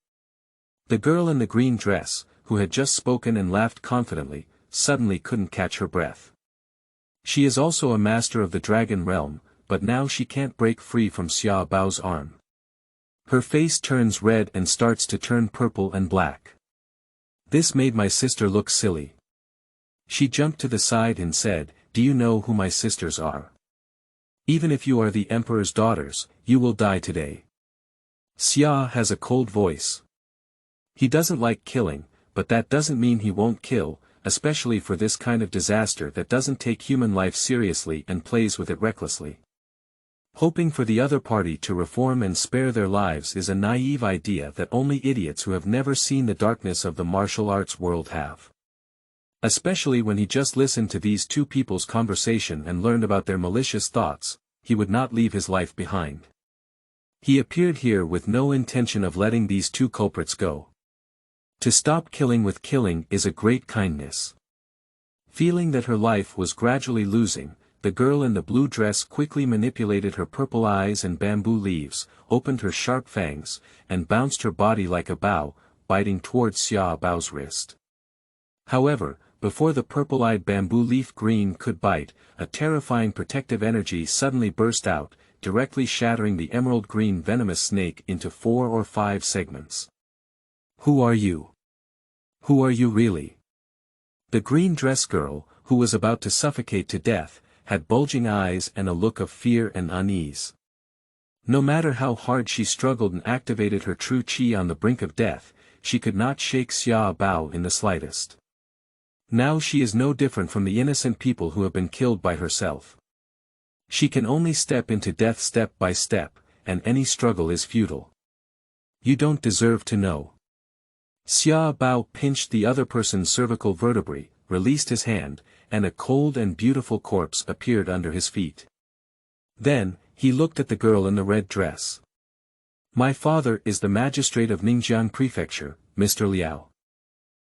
The girl in the green dress, who had just spoken and laughed confidently, suddenly couldn't catch her breath. She is also a master of the dragon realm, but now she can't break free from Xia Bao's arm. Her face turns red and starts to turn purple and black. This made my sister look silly. She jumped to the side and said, do you know who my sisters are? Even if you are the emperor's daughters, you will die today. Xia has a cold voice. He doesn't like killing, but that doesn't mean he won't kill, especially for this kind of disaster that doesn't take human life seriously and plays with it recklessly. Hoping for the other party to reform and spare their lives is a naive idea that only idiots who have never seen the darkness of the martial arts world have. Especially when he just listened to these two people's conversation and learned about their malicious thoughts, he would not leave his life behind. He appeared here with no intention of letting these two culprits go. To stop killing with killing is a great kindness. Feeling that her life was gradually losing, the girl in the blue dress quickly manipulated her purple eyes and bamboo leaves, opened her sharp fangs, and bounced her body like a bow, biting towards Xia Bao's wrist. However, before the purple-eyed bamboo leaf green could bite, a terrifying protective energy suddenly burst out, directly shattering the emerald green venomous snake into 4 or 5 segments. Who are you? Who are you really? The green dress girl, who was about to suffocate to death, had bulging eyes and a look of fear and unease. No matter how hard she struggled and activated her true chi on the brink of death, she could not shake Xia Badao in the slightest. Now she is no different from the innocent people who have been killed by herself. She can only step into death step by step, and any struggle is futile. You don't deserve to know. Xia Badao pinched the other person's cervical vertebrae, released his hand, and a cold and beautiful corpse appeared under his feet. Then, he looked at the girl in the red dress. My father is the magistrate of Ningjiang Prefecture, Mr. Liao.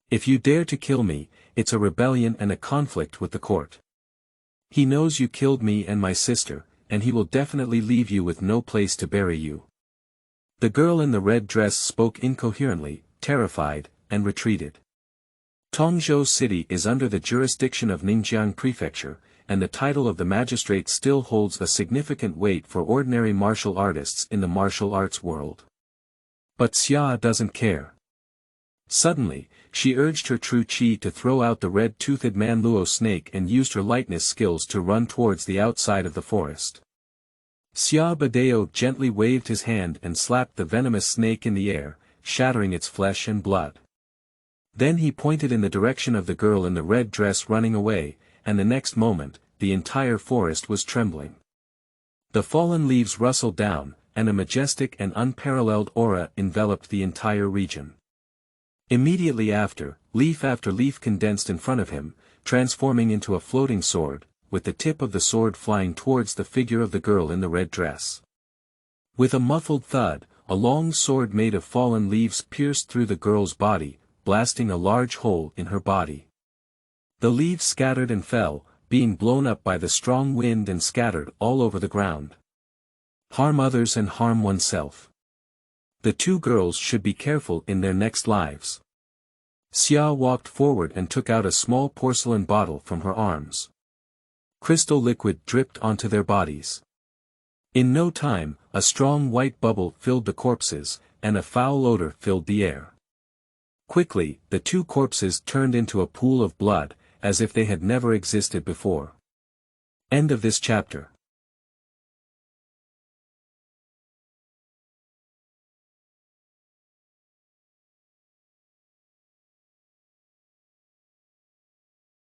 If you dare to kill me, it's a rebellion and a conflict with the court. He knows you killed me and my sister, and he will definitely leave you with no place to bury you. The girl in the red dress spoke incoherently, terrified, and retreated. Tongzhou City is under the jurisdiction of Ningjiang Prefecture, and the title of the magistrate still holds a significant weight for ordinary martial artists in the martial arts world. But Xia doesn't care. Suddenly, she urged her true chi to throw out the red-toothed Manluo snake and used her lightness skills to run towards the outside of the forest. Xia Badao gently waved his hand and slapped the venomous snake in the air, shattering its flesh and blood. Then he pointed in the direction of the girl in the red dress running away, and the next moment, the entire forest was trembling. The fallen leaves rustled down, and a majestic and unparalleled aura enveloped the entire region. Immediately after leaf condensed in front of him, transforming into a floating sword, with the tip of the sword flying towards the figure of the girl in the red dress. With a muffled thud, a long sword made of fallen leaves pierced through the girl's body, blasting a large hole in her body. The leaves scattered and fell, being blown up by the strong wind and scattered all over the ground. Harm others and harm oneself. The two girls should be careful in their next lives. Xia walked forward and took out a small porcelain bottle from her arms. Crystal liquid dripped onto their bodies. In no time, a strong white bubble filled the corpses, and a foul odor filled the air. Quickly, the two corpses turned into a pool of blood, as if they had never existed before. End of this chapter.